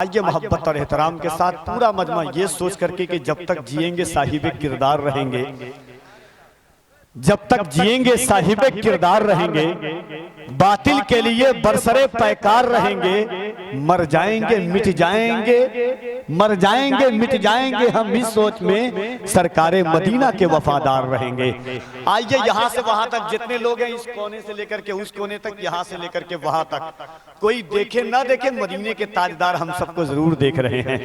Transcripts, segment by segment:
آئیے محبت اور احترام کے ساتھ پورا مجمع یہ سوچ کر کے کہ جب تک جئیں گے صاحب کردار رہیں گے، جب تک جئیں گے صاحب کردار رہیں گے، باطل کے لیے برسرے پیکار رہیں گے، مر جائیں گے مٹ جائیں گے، مر جائیں گے مٹ جائیں گے، ہم اس سوچ میں سرکار مدینہ کے وفادار رہیں گے۔ آئیے یہاں سے وہاں تک جتنے لوگ ہیں، اس کونے سے لے کر کے اس کونے تک، یہاں سے لے کر کے وہاں تک، کوئی دیکھے نہ دیکھے مدینے کے تاجدار ہم سب کو ضرور دیکھ رہے ہیں،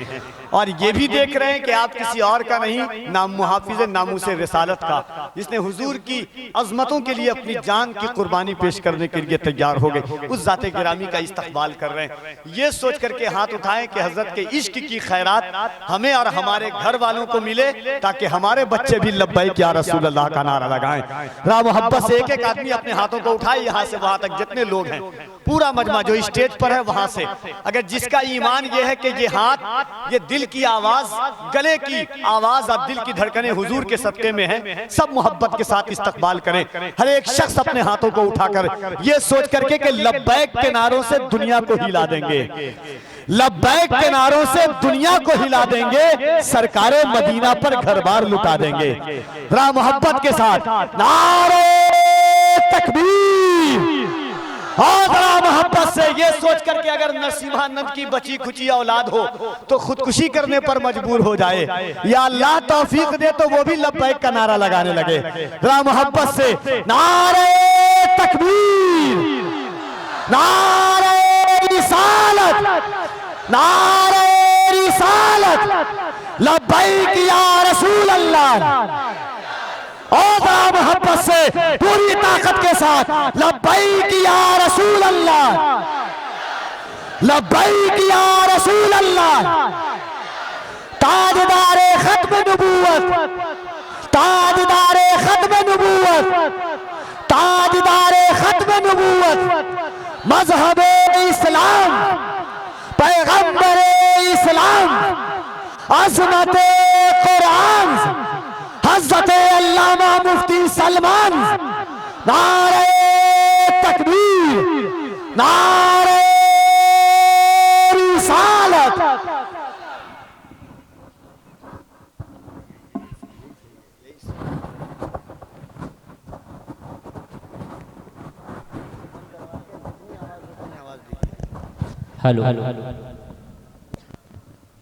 اور یہ بھی دیکھ رہے ہیں کہ آپ کسی اور کا نہیں، نام محافظ ناموس رسالت کا، جس نے حضور کی عظمتوں کے لیے اپنی جان کی قربانی پیش کرنے کے لیے تیار ہو گئے، اس ذات گرامی کا استقبال کر رہے ہیں۔ یہ سوچ کر کے ہاتھ اٹھائیں کہ حضرت کے عشق کی خیرات ہمیں اور ہمارے گھر والوں کو ملے، تاکہ ہمارے بچے بھی لبیک یا رسول اللہ کا نعرہ لگائیں۔ راہ محبت سے ایک ایک آدمی اپنے ہاتھوں کو اٹھائے، یہاں سے وہاں تک جتنے لوگ ہیں، پورا مجمع جو اسٹیج پر ہے وہاں سے، اگر جس کا ایمان یہ ہے کہ یہ ہاتھ، یہ دل کی آواز، گلے کی آواز اور دل کی دھڑکنیں حضور کے صدقے میں ہیں، سب محبت کے ساتھ استقبال کریں۔ ہر ایک شخص اپنے ہاتھوں کو اٹھا کر یہ سوچ کر کے کہ لبیک کے نعروں سے دنیا کو ہلا دیں گے، لبیک کے نعروں سے دنیا کو ہلا دیں گے، سرکار مدینہ پر گھر بار لٹا دیں گے۔ راہ محبت کے ساتھ نعرہ تکبیر، اور بڑا محبت سے یہ سوچ کر کے اگر نسیمہ نند کی بچی کھچی اولاد ہو تو خودکشی کرنے پر مجبور ہو جائے، یا اللہ توفیق دے تو وہ بھی لبیک کا نعرہ لگانے لگے۔ راہ محبت سے نعرہ تکبیر، نعرہ رسالت، نعرہ رسالت، لبیک یا رسول اللہ، اور بڑا محبت سے پوری طاقت کے ساتھ لبیک یا رسول اللہ، لبیک یا رسول اللہ۔ تاجدار ختم نبوت، تاجدار ختم نبوت، تاجدار ختم نبوت، مذہب اسلام، پیغمبر اسلام، عظمت قرآن، حضرت علامہ مفتی سلمان، نعرہ تکبیر، نعرہ رسالت۔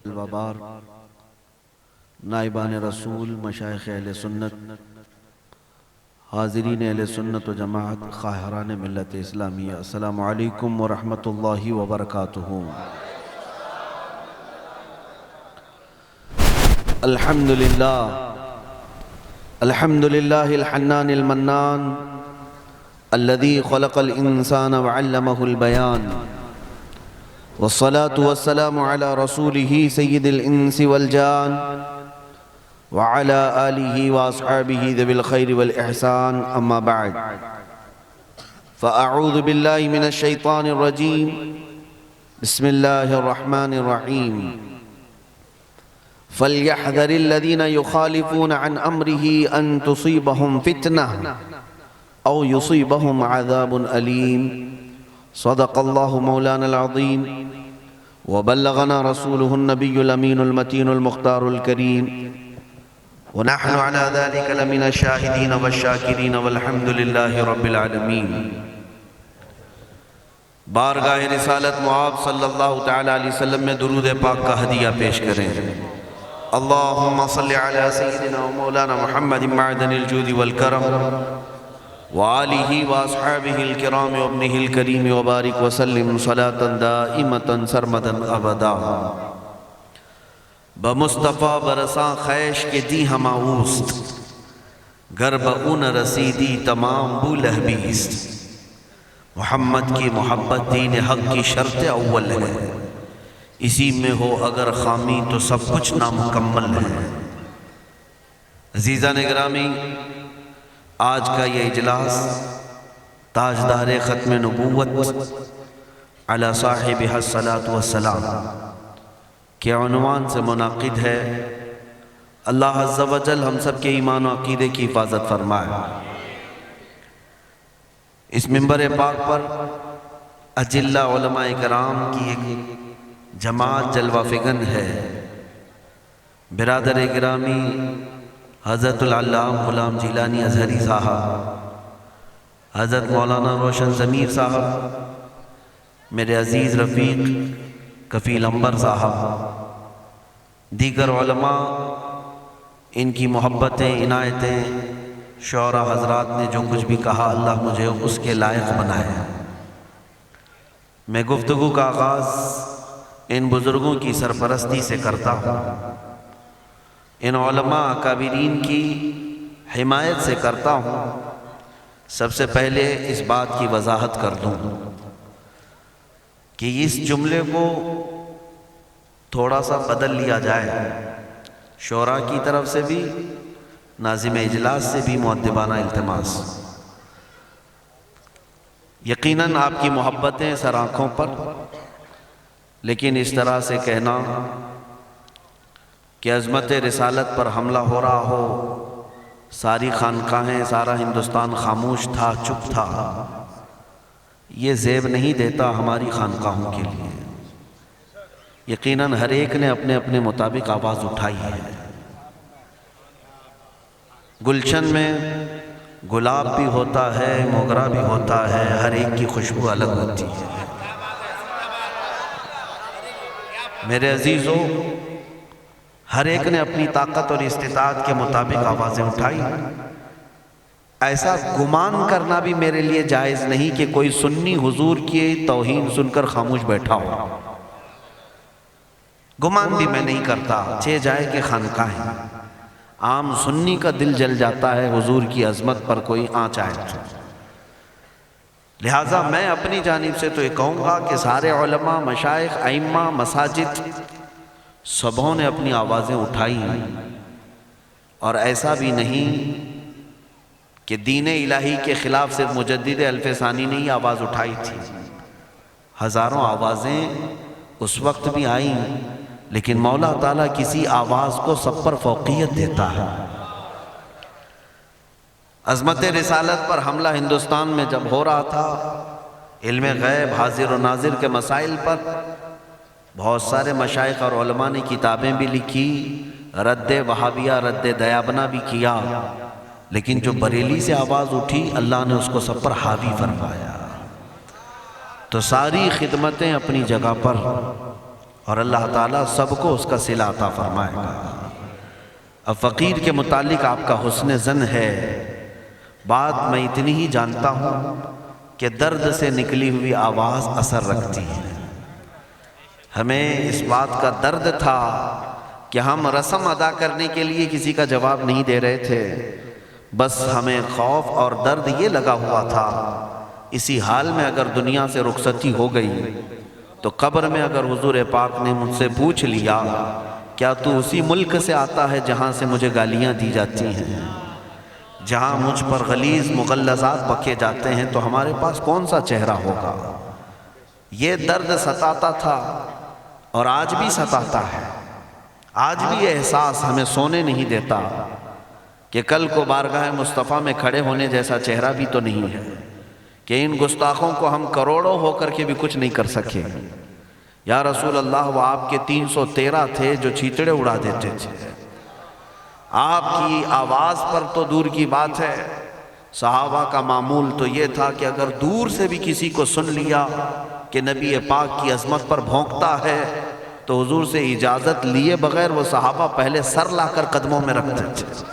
الوبار نائبان رسول، مشائخ اہل سنت، حاضرین اہل سنت و جماعت، خواہران ملت اسلامیہ، السلام علیکم ورحمت اللہ وبرکاتہ۔ الحمدللہ، الحمدللہ الحنان المنان، الذي خلق الانسان وعلمه البیان، والصلاة والسلام على رسوله سید الانس والجان، وعلى آلہ واصحابہ ذوی الخیر والإحسان، اما بعد، فأعوذ باللہ من الشیطان الرجیم، بسم اللہ الرحمن الرحیم، فَلْيَحْذَرِ الَّذِينَ يُخَالِفُونَ عَنْ أَمْرِهِ أَن تُصِيبَهُمْ فِتْنَةٌ أَوْ يُصِيبَهُمْ عَذَابٌ أَلِيمٌ۔ صدق اللہ مولانا العظیم، وبلغنا رسوله النبی الامین المتین المختار الکریم، ونحن على ذلك لمن الشاہدین والشاکرین والحمد للہ رب العالمین۔ بارگاہ رسالت معاب صلی اللہ تعالی علیہ وسلم میں درود پاک کا ہدیہ پیش کریں۔ اللہم صلی علی سیدنا و مولانا محمد معدن الجود والکرم، وآلہ واصحابہ الکرام وابنہ الکریم، وبارک وسلم صلاة دائمة سرمدا ابدا۔ بمصطفیٰ برساں خیش کے دی ہم آوست، گر بغون رسیدی تمام بو لہبیست۔ محمد کی محبت دین حق کی شرط اول ہے، اسی میں ہو اگر خامی تو سب کچھ نامکمل ہے۔ عزیزان گرامی، آج کا یہ اجلاس تاجدار ختم نبوت علی صاحبہ الصلاۃ والسلام کے عنوان سے منعقد ہے۔ اللہ عز و جل ہم سب کے ایمان و عقیدے کی حفاظت فرمائے۔ اس منبر پاک پر اجلہ علماء کرام کی ایک جماعت جلوہ فگن ہے۔ برادر گرامی حضرت العلامہ غلام جیلانی ازہری صاحب، حضرت مولانا روشن ضمیر صاحب، میرے عزیز رفیق کفیل عنبر صاحب، دیگر علماء، ان کی محبتیں، عنایتیں، شعراء حضرات نے جو کچھ بھی کہا، اللہ مجھے اس کے لائق بنائے۔ میں گفتگو کا آغاز ان بزرگوں کی سرپرستی سے کرتا ہوں، ان علماء اکابرین کی حمایت سے کرتا ہوں۔ سب سے پہلے اس بات کی وضاحت کر دوں کہ اس جملے کو تھوڑا سا بدل لیا جائے، شعراء کی طرف سے بھی، ناظم اجلاس سے بھی مؤدبانہ التماس۔ یقیناً آپ کی محبتیں سر آنکھوں پر، لیکن اس طرح سے کہنا کہ عظمت رسالت پر حملہ ہو رہا ہو، ساری خانقاہیں، سارا ہندوستان خاموش تھا، چپ تھا، یہ زیب نہیں دیتا ہماری خانقاہوں کے لیے۔ یقیناً ہر ایک نے اپنے اپنے مطابق آواز اٹھائی ہے۔ گلشن میں گلاب بھی ہوتا ہے، موگرا بھی ہوتا ہے، ہر ایک کی خوشبو الگ ہوتی ہے۔ میرے عزیزو، ہر ایک نے اپنی طاقت اور استطاعت کے مطابق آوازیں اٹھائی۔ ایسا گمان کرنا بھی میرے لیے جائز نہیں کہ کوئی سنی حضور کی توہین سن کر خاموش بیٹھا ہو۔ گمان بھی میں نہیں کرتا، چہ جائے کہ خانقاہیں، عام سنی کا دل جل جاتا ہے حضور کی عظمت پر کوئی آنچ آئے تو۔ لہٰذا میں اپنی جانب سے تو یہ کہوں گا کہ سارے علماء، مشائخ، ائمہ، مساجد، سبوں نے اپنی آوازیں اٹھائی، اور ایسا بھی نہیں کہ دین الہی کے خلاف صرف مجدد الف ثانی نے ہی آواز اٹھائی تھی۔ ہزاروں آوازیں اس وقت بھی آئیں، لیکن مولا تعالیٰ کسی آواز کو سب پر فوقیت دیتا ہے۔ عظمت رسالت پر حملہ ہندوستان میں جب ہو رہا تھا، علم غیب، حاضر و ناظر کے مسائل پر بہت سارے مشائخ اور علماء نے کتابیں بھی لکھی، رد وہابیہ، رد دیابنا بھی کیا، لیکن جو بریلی سے آواز اٹھی، اللہ نے اس کو سب پر حاوی فرمایا۔ تو ساری خدمتیں اپنی جگہ پر، اور اللہ تعالیٰ سب کو اس کا صلہ عطا فرمائے گا۔ اب فقیر کے متعلق آپ کا حسن ظن ہے، بات میں اتنی ہی جانتا ہوں کہ درد سے نکلی ہوئی آواز اثر رکھتی ہے۔ ہمیں اس بات کا درد تھا کہ ہم رسم ادا کرنے کے لیے کسی کا جواب نہیں دے رہے تھے، بس ہمیں خوف اور درد یہ لگا ہوا تھا، اسی حال میں اگر دنیا سے رخصتی ہو گئی تو قبر میں اگر حضور پاک نے مجھ سے پوچھ لیا کیا تو اسی ملک سے آتا ہے جہاں سے مجھے گالیاں دی جاتی ہیں، جہاں مجھ پر غلیظ مغلظات بکے جاتے ہیں، تو ہمارے پاس کون سا چہرہ ہوگا؟ یہ درد ستاتا تھا اور آج بھی ستاتا ہے۔ آج بھی یہ احساس ہمیں سونے نہیں دیتا کہ کل کو بارگاہ مصطفیٰ میں کھڑے ہونے جیسا چہرہ بھی تو نہیں ہے، کہ ان گستاخوں کو ہم کروڑوں ہو کر کے بھی کچھ نہیں کر سکے۔ یا رسول اللہ، وہ آپ کے 313 تھے جو چھیتڑے اڑا دیتے تھے۔ آپ کی آواز پر تو دور کی بات ہے، صحابہ کا معمول تو یہ تھا کہ اگر دور سے بھی کسی کو سن لیا کہ نبی پاک کی عظمت پر بھونکتا ہے تو حضور سے اجازت لیے بغیر وہ صحابہ پہلے سر لا کر قدموں میں رکھتے تھے۔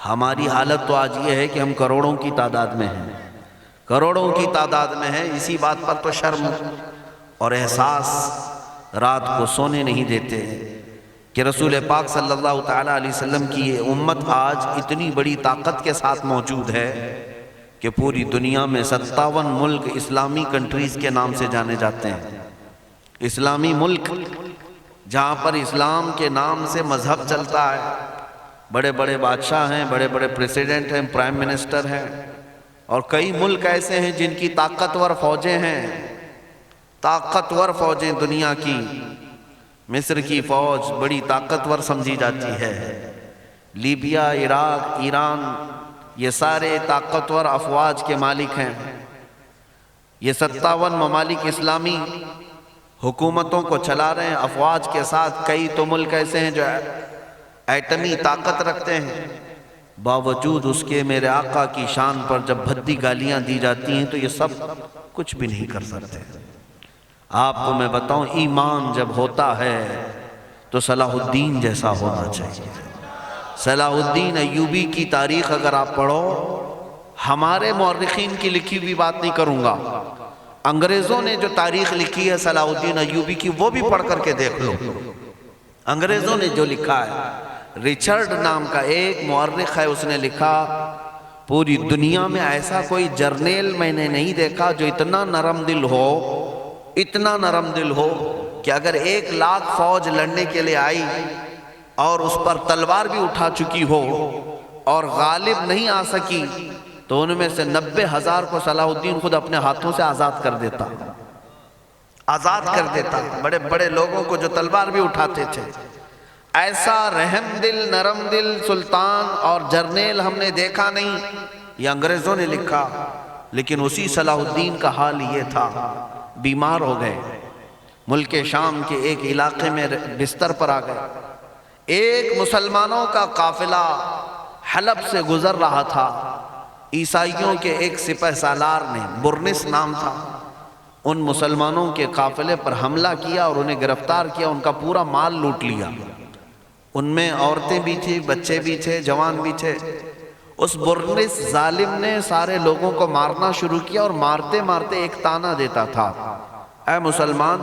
ہماری حالت تو آج یہ ہے کہ ہم کروڑوں کی تعداد میں ہیں، کروڑوں کی تعداد میں ہیں۔ اسی بات پر تو شرم اور احساس رات کو سونے نہیں دیتے کہ رسول پاک صلی اللہ تعالیٰ علیہ وسلم کی یہ امت آج اتنی بڑی طاقت کے ساتھ موجود ہے کہ پوری دنیا میں 57 ملک اسلامی کنٹریز کے نام سے جانے جاتے ہیں۔ اسلامی ملک جہاں پر اسلام کے نام سے مذہب چلتا ہے، بڑے بڑے بادشاہ ہیں، بڑے بڑے پریسیڈنٹ ہیں، پرائم منسٹر ہیں، اور کئی ملک ایسے ہیں جن کی طاقتور فوجیں ہیں، طاقتور فوجیں دنیا کی۔ مصر کی فوج بڑی طاقتور سمجھی جاتی ہے، لیبیا، عراق، ایران، یہ سارے طاقتور افواج کے مالک ہیں، یہ 57 ممالک اسلامی حکومتوں کو چلا رہے ہیں، افواج کے ساتھ کئی تو ملک ایسے ہیں جو ایٹمی طاقت رکھتے ہیں، باوجود اس کے میرے آقا کی شان پر جب بھدی گالیاں دی جاتی ہیں تو یہ سب کچھ بھی نہیں کر سکتے۔ آپ کو میں بتاؤں، ایمان جب ہوتا ہے تو صلاح الدین جیسا ہونا چاہیے۔ صلاح الدین ایوبی کی تاریخ اگر آپ پڑھو، ہمارے مورخین کی لکھی ہوئی بات نہیں کروں گا، انگریزوں نے جو تاریخ لکھی ہے صلاح الدین ایوبی کی وہ بھی پڑھ کر کے دیکھ لو۔ انگریزوں نے جو لکھا ہے، ریچرڈ نام کا ایک مورخ ہے، اس نے لکھا پوری دنیا میں ایسا کوئی جرنیل میں نے نہیں دیکھا جو اتنا نرم دل ہو، اتنا نرم دل ہو کہ اگر 1,00,000 فوج لڑنے کے لیے آئی اور اس پر تلوار بھی اٹھا چکی ہو اور غالب نہیں آ سکی تو ان میں سے 90,000 کو صلاح الدین خود اپنے ہاتھوں سے آزاد کر دیتا، آزاد کر دیتا۔ بڑے بڑے لوگوں کو جو تلوار بھی اٹھاتے تھے، ایسا رحم دل نرم دل سلطان اور جرنیل ہم نے دیکھا نہیں، یہ انگریزوں نے لکھا۔ لیکن اسی صلاح الدین کا حال یہ تھا، بیمار ہو گئے، ملک شام کے ایک علاقے میں بستر پر آ گئے۔ ایک مسلمانوں کا قافلہ حلب سے گزر رہا تھا، عیسائیوں کے ایک سپہ سالار نے، برنس نام تھا، ان مسلمانوں کے قافلے پر حملہ کیا اور انہیں گرفتار کیا، ان کا پورا مال لوٹ لیا۔ ان میں عورتیں بھی تھیں، بچے بھی تھے، جوان بھی تھے۔ اس برنس ظالم نے سارے لوگوں کو مارنا شروع کیا اور مارتے مارتے ایک تانا دیتا تھا، اے مسلمان،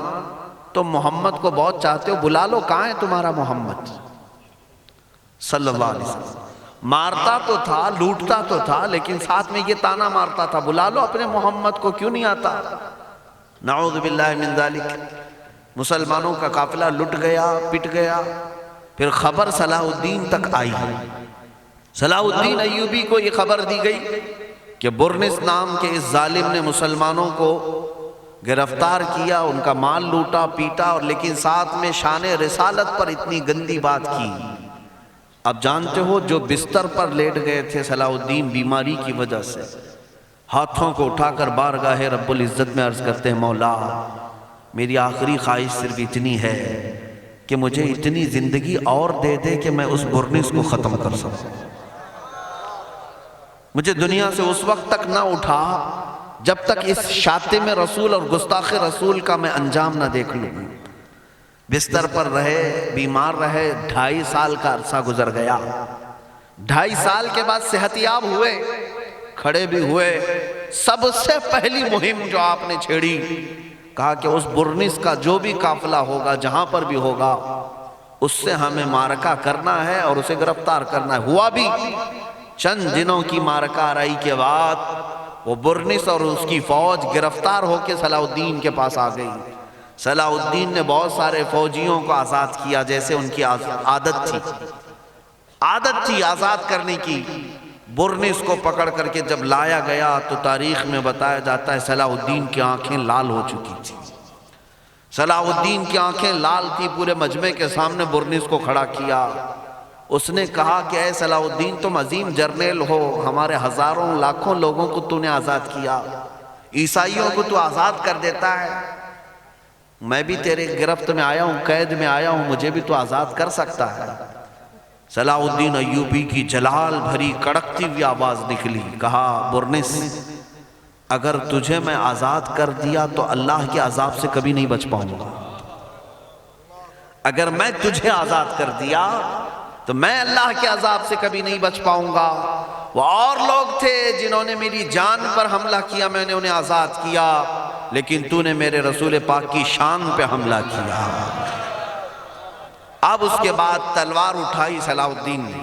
تم محمد کو بہت چاہتے ہو، بلا لو، کہاں ہے تمہارا محمد صلی اللہ علیہ وسلم۔ مارتا تو تھا، لوٹتا تو تھا، لیکن ساتھ میں یہ تانا مارتا تھا، بلا لو اپنے محمد کو، کیوں نہیں آتا؟ نعوذ باللہ من ذالک۔ مسلمانوں کا قافلہ لٹ گیا، پٹ گیا۔ پھر خبر صلاح الدین تک آئی، صلاح الدین ایوبی کو یہ خبر دی گئی کہ برنس نام کے اس ظالم نے مسلمانوں کو گرفتار کیا، ان کا مال لوٹا پیٹا، اور لیکن ساتھ میں شان رسالت پر اتنی گندی بات کی۔ اب جانتے ہو، جو بستر پر لیٹ گئے تھے صلاح الدین بیماری کی وجہ سے، ہاتھوں کو اٹھا کر بارگاہ رب العزت میں عرض کرتے ہیں، مولا میری آخری خواہش صرف اتنی ہے کہ مجھے اتنی زندگی اور دے دے کہ میں اس برنس کو ختم کر سکوں۔ مجھے دنیا سے اس وقت تک نہ اٹھا جب تک اس شاتم رسول اور گستاخ رسول کا میں انجام نہ دیکھ لوں۔ بستر پر رہے، بیمار رہے، 2.5 سال کا عرصہ گزر گیا۔ 2.5 سال کے بعد صحت یاب ہوئے، کھڑے بھی ہوئے۔ سب سے پہلی مہم جو آپ نے چھیڑی، کہا کہ اس برنس کا جو بھی قافلہ ہوگا، جہاں پر بھی ہوگا، اس سے ہمیں معرکہ کرنا ہے اور اسے گرفتار کرنا ہے۔ ہوا بھی، چند دنوں کی معرکہ آرائی کے بعد وہ برنس اور اس کی فوج گرفتار ہو کے صلاح الدین کے پاس آ گئی۔ صلاح الدین نے بہت سارے فوجیوں کو آزاد کیا، جیسے ان کی عادت تھی آزاد کرنے کی۔ برنس کو پکڑ کر کے جب لایا گیا تو تاریخ میں بتایا جاتا ہے صلاح الدین کی آنکھیں لال ہو چکی تھی۔ صلاح الدین کی آنکھیں لال تھی، پورے مجمع کے سامنے برنس کو کھڑا کیا۔ اس نے کہا کہ اے صلاح الدین، تم عظیم جرنیل ہو، ہمارے ہزاروں لاکھوں لوگوں کو تو نے آزاد کیا، عیسائیوں کو تو آزاد کر دیتا ہے، میں بھی تیرے گرفت میں آیا ہوں، قید میں آیا ہوں، مجھے بھی تو آزاد کر سکتا ہے۔ صلاح الدین ایوبی کی جلال بھری کڑکتی ہوئی آواز نکلی، کہا برنس، اگر تجھے میں آزاد کر دیا تو اللہ کے عذاب سے کبھی نہیں بچ پاؤں گا۔ اگر میں تجھے آزاد کر دیا تو میں اللہ کے عذاب سے کبھی نہیں بچ پاؤں گا۔ وہ اور لوگ تھے جنہوں نے میری جان پر حملہ کیا، میں نے انہیں آزاد کیا، لیکن تو نے میرے رسول پاک کی شان پہ حملہ کیا۔ اب اس کے بعد تلوار اٹھائی صلاح الدین نے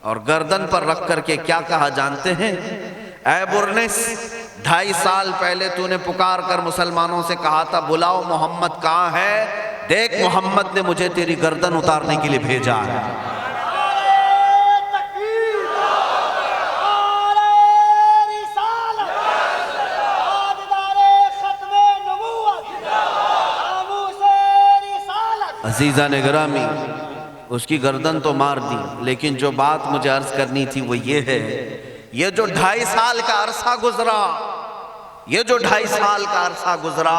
اور گردن پر رکھ کر کے کیا کہا جانتے ہیں؟ اے برنس، 2.5 سال پہلے تو نے پکار کر مسلمانوں سے کہا تھا بلاؤ محمد کہاں ہے، دیکھ محمد نے مجھے تیری گردن اتارنے کے لیے بھیجا ہے۔ عزیزان گرامی، اس کی گردن تو مار دی، لیکن جو بات مجھے عرض کرنی تھی وہ یہ ہے یہ جو 2.5 سال کا عرصہ گزرا، یہ جو 2.5 سال کا عرصہ گزرا،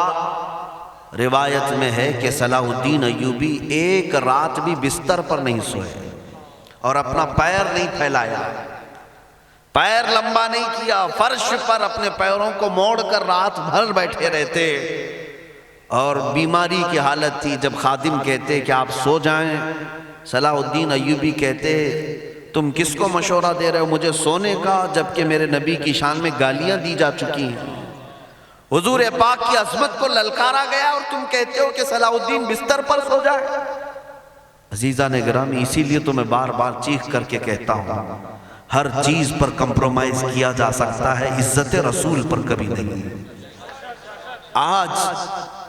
روایت میں ہے کہ صلاح الدین ایوبی ایک رات بھی بستر پر نہیں سوئے اور اپنا پیر نہیں پھیلایا، پیر لمبا نہیں کیا، فرش پر اپنے پیروں کو موڑ کر رات بھر بیٹھے رہتے، اور بیماری کی حالت تھی۔ جب خادم کہتے کہ آپ سو جائیں، صلاح الدین ایوبی کہتے تم کس کو مشورہ دے رہے ہو مجھے سونے کا، جبکہ میرے نبی کی شان میں گالیاں دی جا چکی ہیں، حضور پاک کی عظمت کو للکارا گیا، اور تم کہتے ہو کہ صلاح الدین بستر پر سو جائے۔ عزیزان گرامی، اسی لیے تو میں بار بار چیخ کر کے کہتا ہوں، ہر چیز پر کمپرومائز کیا جا سکتا ہے، عزت رسول پر کبھی نہیں۔ آج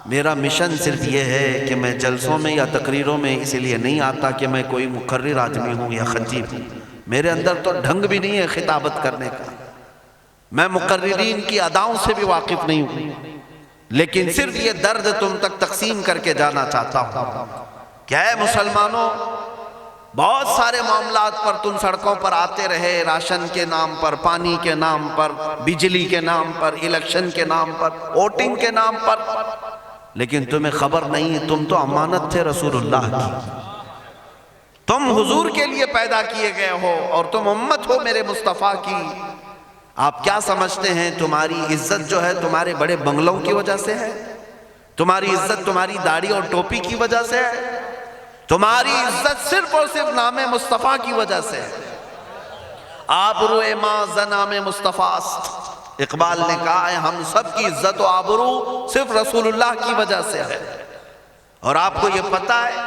میرا مشن صرف یہ ہے کہ میں جلسوں میں یا تقریروں میں اس لیے نہیں آتا کہ میں کوئی مقرر آدمی ہوں یا خطیب ہوں، میرے اندر تو ڈھنگ بھی نہیں ہے خطابت کرنے کا، میں مقررین کی اداؤں سے بھی واقف نہیں ہوں، لیکن صرف یہ درد تم تک تقسیم کر کے جانا چاہتا ہوں کہ اے مسلمانوں، بہت سارے معاملات پر تم سڑکوں پر آتے رہے، راشن کے نام پر، پانی کے نام پر، بجلی کے نام پر، الیکشن کے نام پر، ووٹنگ کے نام پر، لیکن تمہیں خبر نہیں تم تو امانت تھے رسول اللہ کی، تم حضور کے لیے پیدا کیے گئے ہو اور تم امت ہو میرے مصطفیٰ کی۔ آپ کیا سمجھتے ہیں تمہاری عزت جو ہے تمہارے بڑے بنگلوں کی وجہ سے ہے؟ تمہاری عزت تمہاری داڑھی اور ٹوپی کی وجہ سے ہے؟ تمہاری عزت صرف اور صرف نام مصطفیٰ کی وجہ سے ہے۔ آبرو ما ز نام مصطفیٰ است، اقبال نے کہا ہے ہم سب کی عزت و آبرو صرف رسول اللہ کی وجہ سے ہے۔ اور آپ کو یہ پتہ ہے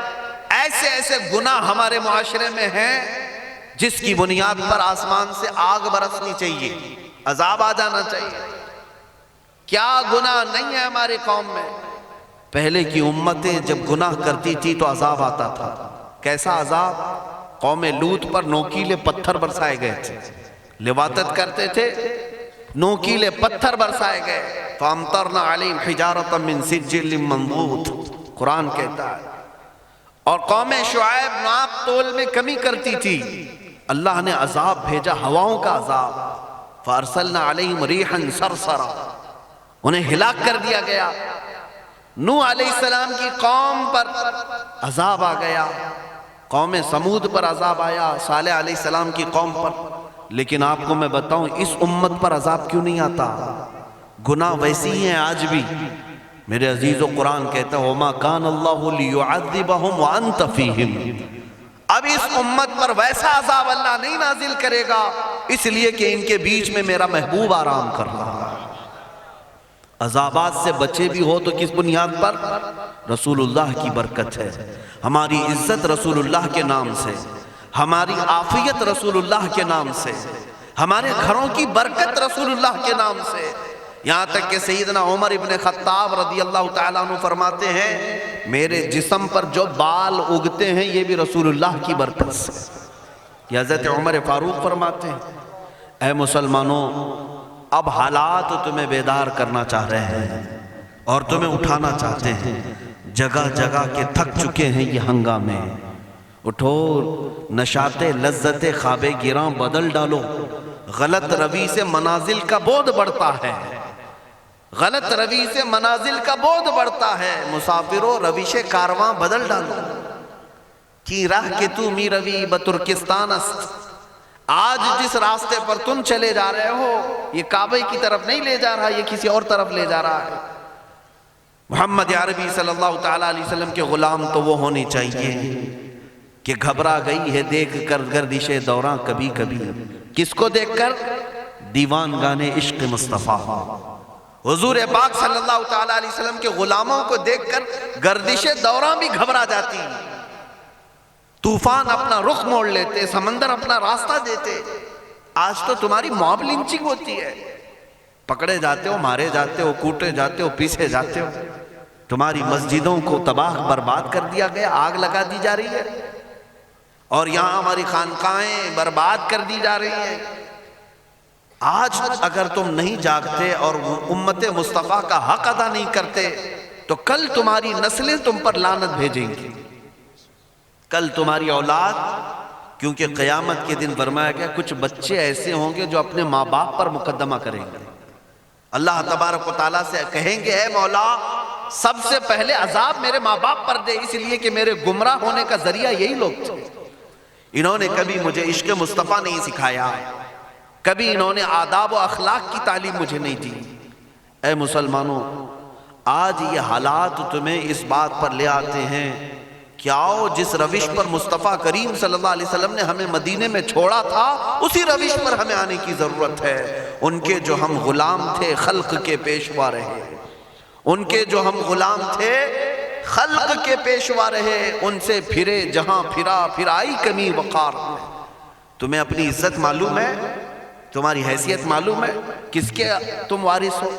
ایسے ایسے گناہ ہمارے معاشرے میں ہیں جس کی بنیاد پر آسمان سے آگ برسنی چاہیے، عذاب آ جانا چاہیے۔ کیا گناہ نہیں ہے ہماری قوم میں؟ پہلے کی امتیں جب گناہ کرتی تھی تو عذاب آتا تھا۔ کیسا عذاب؟ قوم لوط پر نوکیلے پتھر برسائے گئے تھے، لواطت کرتے تھے، نوکیلے پتھر برسائے گئے، فَأَمْطَرْنَا عَلَيْهِمْ حِجَارَةً مِّن سِجِّلٍ مَّنضُودٍ، قرآن کہتا ہے۔ اور قوم شعیب ناپ تول میں کمی کرتی تھی، اللہ نے عذاب بھیجا، ہواؤں کا عذاب، فَأَرْسَلْنَا عَلَيْهِمْ رِيحًا صَرْصَرًا، انہیں ہلاک کر دیا گیا۔ نوح علیہ السلام کی قوم پر عذاب آ گیا، قوم سمود پر عذاب آیا، صالح علیہ السلام کی قوم پر۔ لیکن آپ کو میں بتاؤں اس امت پر عذاب کیوں نہیں آتا؟ گناہ ویسی ہیں آج بھی۔ میرے عزیز و قرآن کہتا ہے وَمَا كَانَ اللَّهُ لِيُعَذِّبَهُمْ وَأَنْتَ فِيهِمْ، اب اس امت پر ویسا عذاب اللہ نہیں نازل کرے گا، اس لیے کہ ان کے بیچ میں میرا محبوب آرام کر رہا ہے۔ عذابات سے بچے بھی ہو تو کس بنیاد پر؟ رسول اللہ کی برکت ہے، ہماری عزت رسول اللہ کے نام سے، ہماری عافیت رسول اللہ کے نام سے، ہمارے گھروں کی برکت رسول اللہ کے نام سے۔ یہاں تک کہ سیدنا عمر ابن خطاب رضی اللہ تعالیٰ عنہ فرماتے ہیں میرے جسم پر جو بال اگتے ہیں یہ بھی رسول اللہ کی برکت سے۔ یہ حضرت عمر فاروق فرماتے ہیں اے مسلمانوں، اب حالات تمہیں بیدار کرنا چاہ رہے ہیں اور تمہیں اٹھانا چاہتے ہیں، جگہ جگہ کے تھک چکے ہیں یہ ہنگامے، اٹھو، نشاط لذت خواب گراں بدل ڈالو، غلط روی سے منازل کا بود بڑھتا ہے، غلط روی سے منازل کا بود بڑھتا ہے، مسافروں رویش کارواں بدل ڈالو، کی راہ کے تو می روی بترکستان است، آج جس راستے پر تم چلے جا رہے ہو یہ کعبے کی طرف نہیں لے جا رہا، یہ کسی اور طرف لے جا رہا ہے۔ محمد عربی صلی اللہ تعالیٰ علیہ وسلم کے غلام تو وہ ہونے چاہیے کہ گھبرا گئی ہے دیکھ کر گردش دوراں کبھی کبھی، کس کو دیکھ کر؟ دیوان گانے عشق مصطفیٰ، حضور پاک صلی اللہ تعالیٰ علیہ وسلم کے غلاموں کو دیکھ کر گردش دوراں بھی گھبرا جاتی، طوفان اپنا رخ موڑ لیتے، سمندر اپنا راستہ دیتے۔ آج تو تمہاری موب لنچنگ ہوتی ہے، پکڑے جاتے ہو، مارے جاتے ہو، کوٹے جاتے ہو، پیسے جاتے ہو، تمہاری مسجدوں کو تباہ برباد کر دیا گیا، آگ لگا دی جا رہی ہے، اور یہاں ہماری خانقاہیں برباد کر دی جا رہی ہیں۔ آج اگر تم نہیں جاگتے اور امت مصطفیٰ کا حق ادا نہیں کرتے تو کل تمہاری نسلیں تم پر لعنت بھیجیں گی، کل تمہاری اولاد کیونکہ قیامت کے دن فرمایا گیا کچھ بچے ایسے ہوں گے جو اپنے ماں باپ پر مقدمہ کریں گے. اللہ تبارک و تعالیٰ سے کہیں گے اے مولا سب سے پہلے عذاب میرے ماں باپ پر دے، اس لیے کہ میرے گمراہ ہونے کا ذریعہ یہی لوگ تھے. انہوں نے کبھی مجھے عشق مصطفیٰ نہیں سکھایا، کبھی انہوں نے آداب و اخلاق کی تعلیم مجھے نہیں دی. اے مسلمانوں، آج یہ حالات تمہیں اس بات پر لے آتے ہیں کہ آؤ جس روش پر مصطفیٰ کریم صلی اللہ علیہ وسلم نے ہمیں مدینے میں چھوڑا تھا اسی روش پر ہمیں آنے کی ضرورت ہے. ان کے جو ہم غلام تھے خلق کے پیشوا رہے، ان کے جو ہم غلام تھے خلق کے پیشوا رہے، ان سے پھرے جہاں پھرا پھر آئی کمی وقار. تمہیں اپنی عزت معلوم ہے؟ تمہاری حیثیت معلوم ہے؟ کس کے تم وارث ہو؟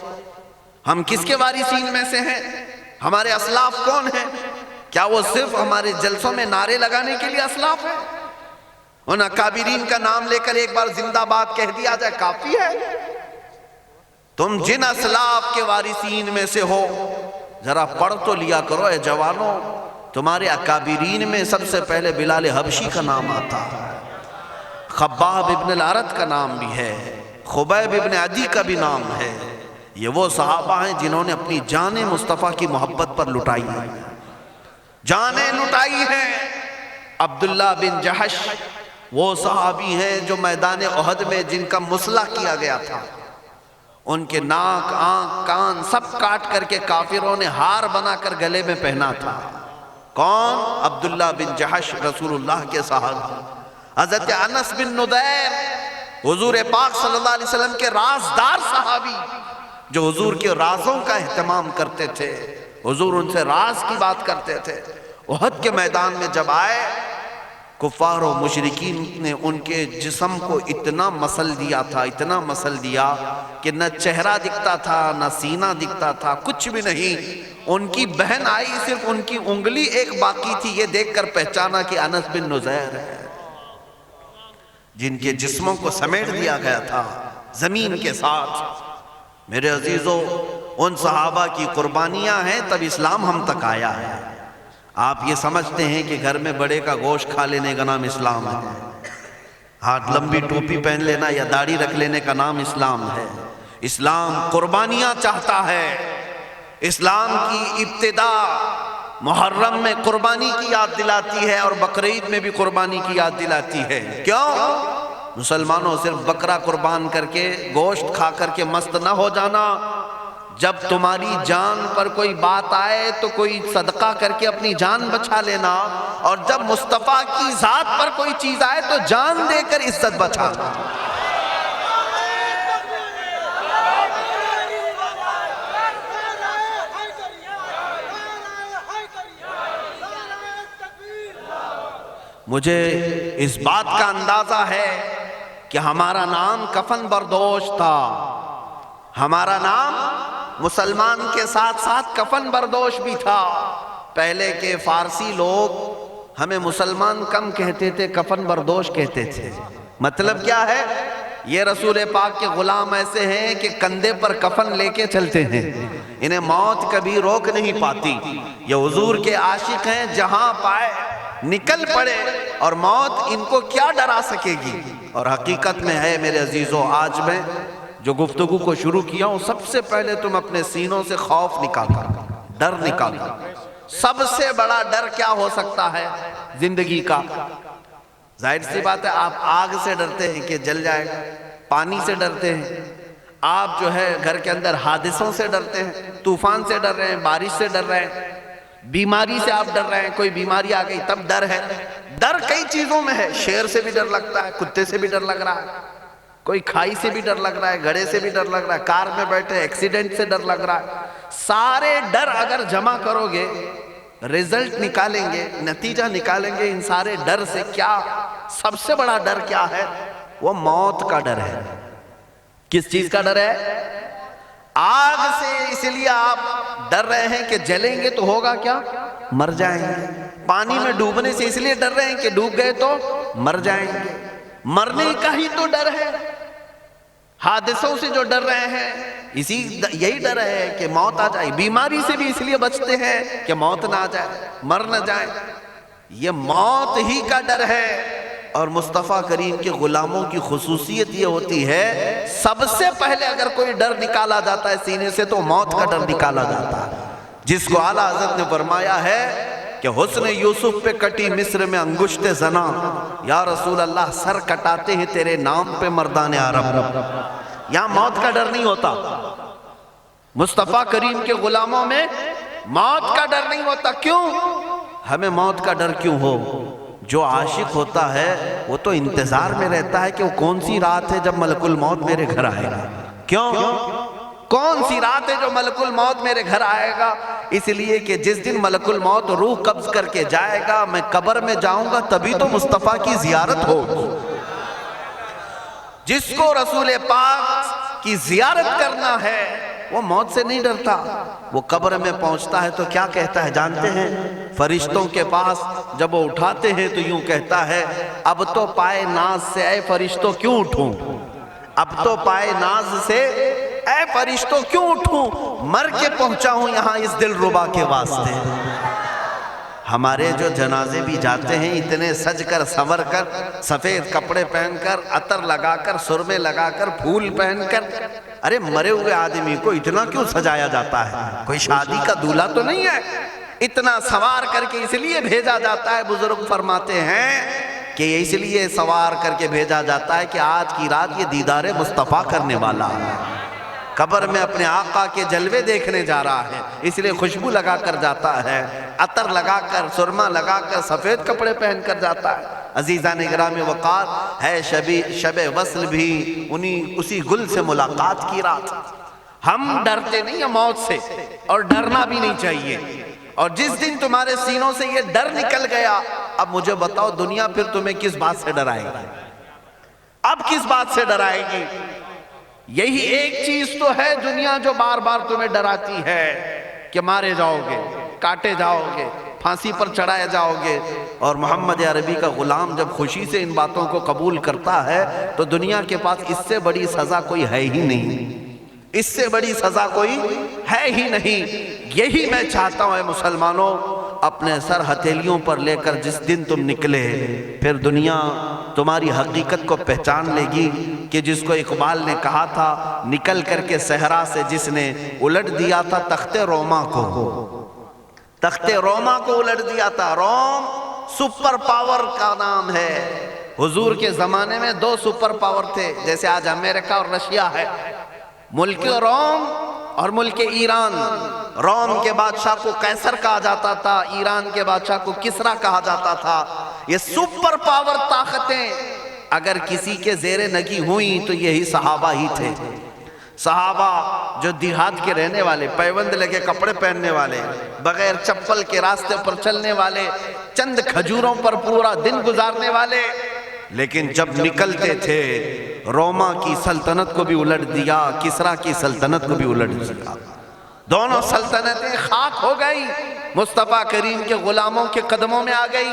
ہم کس کے وارثین میں سے ہیں؟ ہمارے اسلاف کون ہیں؟ کیا وہ صرف ہمارے جلسوں میں نعرے لگانے کے لیے اسلاف ہے؟ ان اکابرین کا نام لے کر ایک بار زندہ باد کہہ دیا جائے کافی ہے؟ تم جن اسلاف کے وارثین میں سے ہو ذرا پڑھ تو لیا کرو اے جوانوں. تمہارے اکابرین میں سب سے پہلے بلال حبشی کا نام آتا ہے، خباب ابن الارت کا نام بھی ہے، خبیب ابن عدی کا بھی نام ہے. یہ وہ صحابہ ہیں جنہوں نے اپنی جانیں مصطفیٰ کی محبت پر لٹائی ہیں، جانیں لٹائی ہیں. عبداللہ بن جحش وہ صحابی ہیں جو میدان احد میں جن کا مسلح کیا گیا تھا، ان کے ناک آنکھ کان سب کاٹ کر کے کافروں نے ہار بنا کر گلے میں پہنا تھا. کون؟ عبداللہ بن جحش، رسول اللہ کے صحابی. حضرت انس بن ندیر حضور پاک صلی اللہ علیہ وسلم کے رازدار صحابی جو حضور کے رازوں کا اہتمام کرتے تھے، حضور ان سے راز کی بات کرتے تھے. احد کے میدان میں جب آئے کفار و مشرکین نے ان کے جسم کو اتنا مسل دیا تھا، اتنا مسل دیا کہ نہ چہرہ دکھتا تھا نہ سینہ دکھتا تھا، کچھ بھی نہیں. ان کی بہن آئی، صرف ان کی انگلی ایک باقی تھی، یہ دیکھ کر پہچانا کہ انس بن نزیر ہے، جن کے جسموں کو سمیٹ دیا گیا تھا زمین کے ساتھ. میرے عزیزو، ان صحابہ کی قربانیاں ہیں تب اسلام ہم تک آیا ہے. آپ یہ سمجھتے ہیں کہ گھر میں بڑے کا گوشت کھا لینے کا نام اسلام ہے، ہاتھ لمبی ٹوپی پہن لینا یا داڑھی رکھ لینے کا نام اسلام ہے. اسلام قربانیاں چاہتا ہے. اسلام کی ابتدا محرم میں قربانی کی یاد دلاتی ہے اور بقرعید میں بھی قربانی کی یاد دلاتی ہے. کیوں؟ مسلمانوں صرف بکرا قربان کر کے گوشت کھا کر کے مست نہ ہو جانا. جب تمہاری جان پر کوئی بات آئے تو کوئی صدقہ کر کے اپنی جان بچا لینا، اور جب مصطفیٰ کی ذات پر کوئی چیز آئے تو جان دے کر عزت بچانا. مجھے اس بات کا اندازہ ہے کہ ہمارا نام کفن بردوش تھا، ہمارا نام مسلمان کے ساتھ ساتھ کفن بردوش بھی تھا. پہلے کے فارسی لوگ ہمیں مسلمان کم کہتے تھے، کفن بردوش کہتے تھے. مطلب کیا ہے؟ یہ رسول پاک کے غلام ایسے ہیں کہ کندھے پر کفن لے کے چلتے ہیں، انہیں موت کبھی روک نہیں پاتی. یہ حضور کے عاشق ہیں، جہاں پائے نکل پڑے، اور موت ان کو کیا ڈرا سکے گی. اور حقیقت میں ہے میرے عزیزو، آج میں جو گفتگو کو شروع کیا ہوں، سب سے پہلے تم اپنے سینوں سے خوف نکالا، ڈر نکالا. سب سے بڑا ڈر کیا ہو سکتا ہے زندگی کا؟ ظاہر سی بات ہے، آپ آگ سے ڈرتے ہیں کہ جل جائے گا، پانی سے ڈرتے ہیں، آپ جو ہے گھر کے اندر حادثوں سے ڈرتے ہیں، طوفان سے ڈر رہے ہیں، بارش سے ڈر رہے ہیں، بیماری سے آپ ڈر رہے ہیں، کوئی بیماری آ گئی تب ڈر ہے. ڈر کئی چیزوں میں ہے، شیر سے بھی ڈر لگتا ہے، کتے سے بھی ڈر لگ رہا ہے، کوئی کھائی سے بھی ڈر لگ رہا ہے، گھڑے سے بھی ڈر لگ رہا ہے، کار میں بیٹھے ایکسیڈنٹ سے ڈر لگ رہا ہے. سارے ڈر اگر جمع کرو گے، رزلٹ نکالیں گے، نتیجہ نکالیں گے ان سارے ڈر سے، کیا سب سے بڑا ڈر کیا ہے؟ وہ موت کا ڈر ہے. کس چیز کا ڈر ہے؟ آگ سے. اس لیے آپ ڈر رہے ہیں کہ جلیں گے تو ہوگا کیا؟ مر جائیں گے. پانی میں ڈوبنے سے اس لیے ڈر رہے ہیں کہ ڈوب گئے تو مر جائیں گے. مرنے کا ہی تو ڈر ہے. حادثوں سے جو ڈر رہے ہیں یہی ڈر ہے کہ موت آ جائے. بیماری سے بھی اس لیے بچتے ہیں کہ موت نہ آ جائے، مر نہ جائے. یہ موت ہی کا ڈر ہے. اور مصطفیٰ کریم کے غلاموں کی خصوصیت یہ ہوتی ہے سب سے پہلے اگر کوئی ڈر نکالا جاتا ہے سینے سے تو موت کا ڈر نکالا جاتا ہے، جس کو اعلیٰ حضرت نے فرمایا ہے کہ حسن یوسف پہ کٹی مصر میں انگشت زنا، یا رسول اللہ سر کٹاتے ہیں تیرے نام پہ مردان عرب۔ یہاں موت کا ڈر نہیں ہوتا، مصطفیٰ کریم کے غلاموں میں موت کا ڈر نہیں ہوتا۔ کیوں؟ ہمیں موت کا ڈر کیوں ہو؟ جو عاشق ہوتا ہے وہ تو انتظار میں رہتا ہے کہ وہ کون سی رات ہے جب ملک الموت میرے گھر آئے گا۔ کیوں؟ کون سی رات ہے جو ملک الموت میرے گھر آئے گا؟ اس لیے کہ جس دن ملک الموت روح قبض کر کے جائے گا میں قبر میں جاؤں گا، تبھی تو مصطفیٰ کی زیارت ہوگی۔ جس کو رسول پاک کی زیارت کرنا ہے وہ موت سے نہیں ڈرتا، وہ قبر میں پہنچتا ہے تو کیا کہتا ہے جانتے ہیں؟ فرشتوں کے پاس جب وہ اٹھاتے ہیں تو یوں کہتا ہے اب تو پائے ناز سے اے فرشتوں کیوں اٹھوں، اب تو پائے ناز سے اے فرشتوں کیوں اٹھوں، مر کے پہنچا ہوں یہاں اس دل ربا کے واسطے۔ ہمارے جو جنازے بھی جاتے ہیں اتنے سج کر سنور کر، سفید کپڑے پہن کر، عطر لگا کر، سرمے لگا کر، پھول پہن کر، ارے مرے ہوئے آدمی کو اتنا کیوں سجایا جاتا ہے؟ کوئی شادی کا دولہا تو نہیں ہے، اتنا سوار کر کے اس لیے بھیجا جاتا ہے۔ بزرگ فرماتے ہیں کہ اس لیے سوار کر کے بھیجا جاتا ہے کہ آج کی رات یہ دیدار مصطفیٰ کرنے والا ہے، قبر میں اپنے آقا کے جلوے دیکھنے جا رہا ہے، اس لیے خوشبو لگا کر جاتا ہے، عطر لگا کر، سرما لگا کر، سفید کپڑے پہن کر جاتا ہے۔ عزیزان گرامی وقار ہے شب وصل بھی اسی گل سے ملاقات کی رات۔ ہم ڈرتے نہیں ہیں موت سے، اور ڈرنا بھی نہیں چاہیے۔ اور جس دن تمہارے سینوں سے یہ ڈر نکل گیا، اب مجھے بتاؤ دنیا پھر تمہیں کس بات سے ڈرائے گی؟ اب کس بات سے ڈرائے گی؟ یہی ایک چیز تو ہے دنیا جو بار بار تمہیں ڈراتی ہے کہ مارے جاؤ گے، کاٹے جاؤ گے، پھانسی پر چڑھائے جاؤ گے۔ اور محمد عربی کا غلام جب خوشی سے ان باتوں کو قبول کرتا ہے تو دنیا کے پاس اس سے بڑی سزا کوئی ہے ہی نہیں، اس سے بڑی سزا کوئی ہے ہی نہیں۔ یہی میں چاہتا ہوں اے مسلمانوں، اپنے سر ہتھیلیوں پر لے کر جس دن تم نکلے پھر دنیا تمہاری حقیقت کو پہچان لے گی کہ جس کو اقبال نے کہا تھا نکل کر کے صحرا سے جس نے الٹ دیا تھا تخت روما کو، تخت روما کو الٹ دیا تھا۔ روم سپر پاور کا نام ہے۔ حضور کے زمانے میں 2 سپر پاور تھے، جیسے آج امریکہ اور رشیا ہے، ملک روم اور ملک ایران۔ روم کے بادشاہ کو قیصر کہا جاتا تھا، ایران کے بادشاہ کو کسرا کہا جاتا تھا۔ یہ سپر پاور طاقتیں اگر کسی کے زیر نگی ہوئیں تو یہی صحابہ ہی تھے۔ صحابہ جو دیہات کے رہنے والے، پیوند لگے کپڑے پہننے والے، بغیر چپل کے راستے پر چلنے والے، چند کھجوروں پر پورا دن گزارنے والے، لیکن جب نکلتے تھے روما کی سلطنت کو بھی الٹ دیا، کسرا کی سلطنت کو بھی الٹ دیا، دونوں سلطنتیں خاک ہو گئی، مصطفیٰ کریم کے غلاموں کے قدموں میں آ گئی۔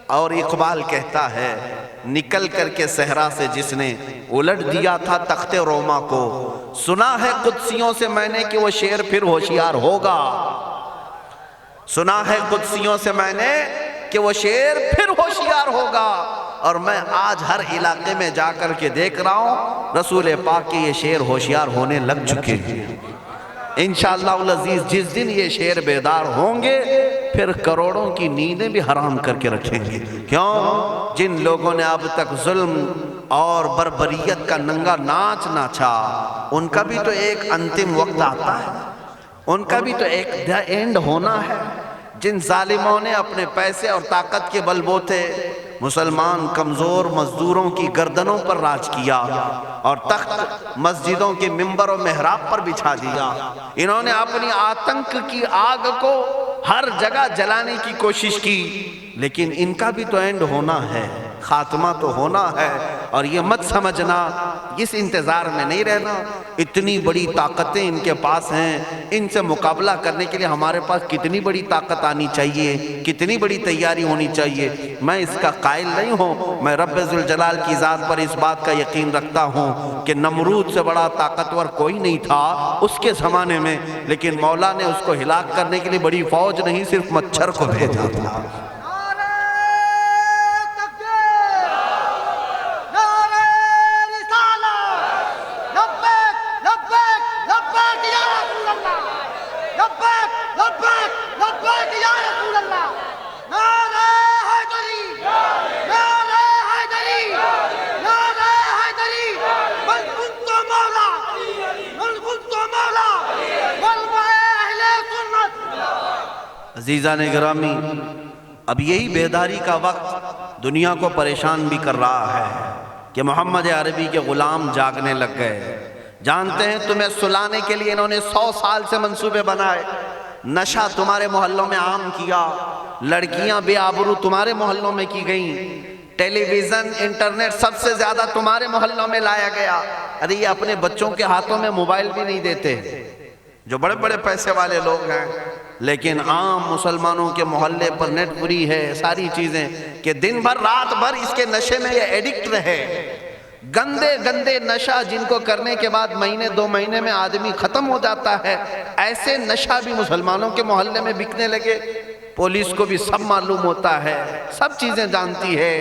اور اقبال کہتا ہے نکل کر کے صحرا سے جس نے الٹ دیا تھا تخت روما کو، سنا ہے قدسیوں سے میں نے کہ وہ شیر پھر ہوشیار ہوگا، سنا ہے قدسیوں سے میں نے کہ وہ شیر پھر ہوشیار ہوگا۔ اور میں آج ہر علاقے میں جا کر کے دیکھ رہا ہوں رسول پاک کے یہ شیر ہوشیار ہونے لگ چکے ہیں۔ انشاءاللہ العزیز جس دن یہ شیر بیدار ہوں گے پھر کروڑوں کی نیندیں بھی حرام کر کے رکھیں گے۔ کیوں؟ جن لوگوں نے اب تک ظلم اور بربریت کا ننگا ناچ ناچا، ان کا بھی تو ایک انتم وقت آتا ہے، ان کا بھی تو ایک اینڈ ہونا ہے۔ جن ظالموں نے اپنے پیسے اور طاقت کے بل بوتے مسلمان کمزور مزدوروں کی گردنوں پر راج کیا اور تخت مسجدوں کے ممبر و محراب پر بچھا دیا، انہوں نے اپنی آتنک کی آگ کو ہر جگہ جلانے کی کوشش کی، لیکن ان کا بھی تو اینڈ ہونا ہے، خاتمہ تو ہونا ہے۔ اور یہ مت سمجھنا، اس انتظار میں نہیں رہنا، اتنی بڑی طاقتیں ان کے پاس ہیں، ان سے مقابلہ کرنے کے لیے ہمارے پاس کتنی بڑی طاقت آنی چاہیے، کتنی بڑی تیاری ہونی چاہیے۔ میں اس کا قائل نہیں ہوں، میں رب ذوالجلال کی ذات پر اس بات کا یقین رکھتا ہوں کہ نمرود سے بڑا طاقتور کوئی نہیں تھا اس کے زمانے میں، لیکن مولا نے اس کو ہلاک کرنے کے لیے بڑی فوج نہیں صرف مچھر کو بھیجا تھا۔ عزیزان گرامی، اب یہی بیداری کا وقت دنیا کو پریشان بھی کر رہا ہے کہ محمد عربی کے غلام جاگنے لگ گئے۔ جانتے ہیں تمہیں سلانے کے لیے انہوں نے 100 سال سے منصوبے بنائے، نشہ تمہارے محلوں میں عام کیا، لڑکیاں بے آبرو تمہارے محلوں میں کی گئیں، ٹیلی ویژن انٹرنیٹ سب سے زیادہ تمہارے محلوں میں لایا گیا۔ ارے یہ اپنے بچوں کے ہاتھوں میں موبائل بھی نہیں دیتے، جو بڑے بڑے پیسے والے لوگ ہیں، لیکن عام مسلمانوں کے محلے پر نیٹ فری ہے، ساری چیزیں، کہ دن بھر رات بھر اس کے نشے میں یہ ایڈکٹ رہے۔ گندے گندے نشہ جن کو کرنے کے بعد مہینے 2 مہینے میں آدمی ختم ہو جاتا ہے، ایسے نشہ بھی مسلمانوں کے محلے میں بکنے لگے۔ پولیس کو بھی سب معلوم ہوتا ہے، سب چیزیں جانتی ہے،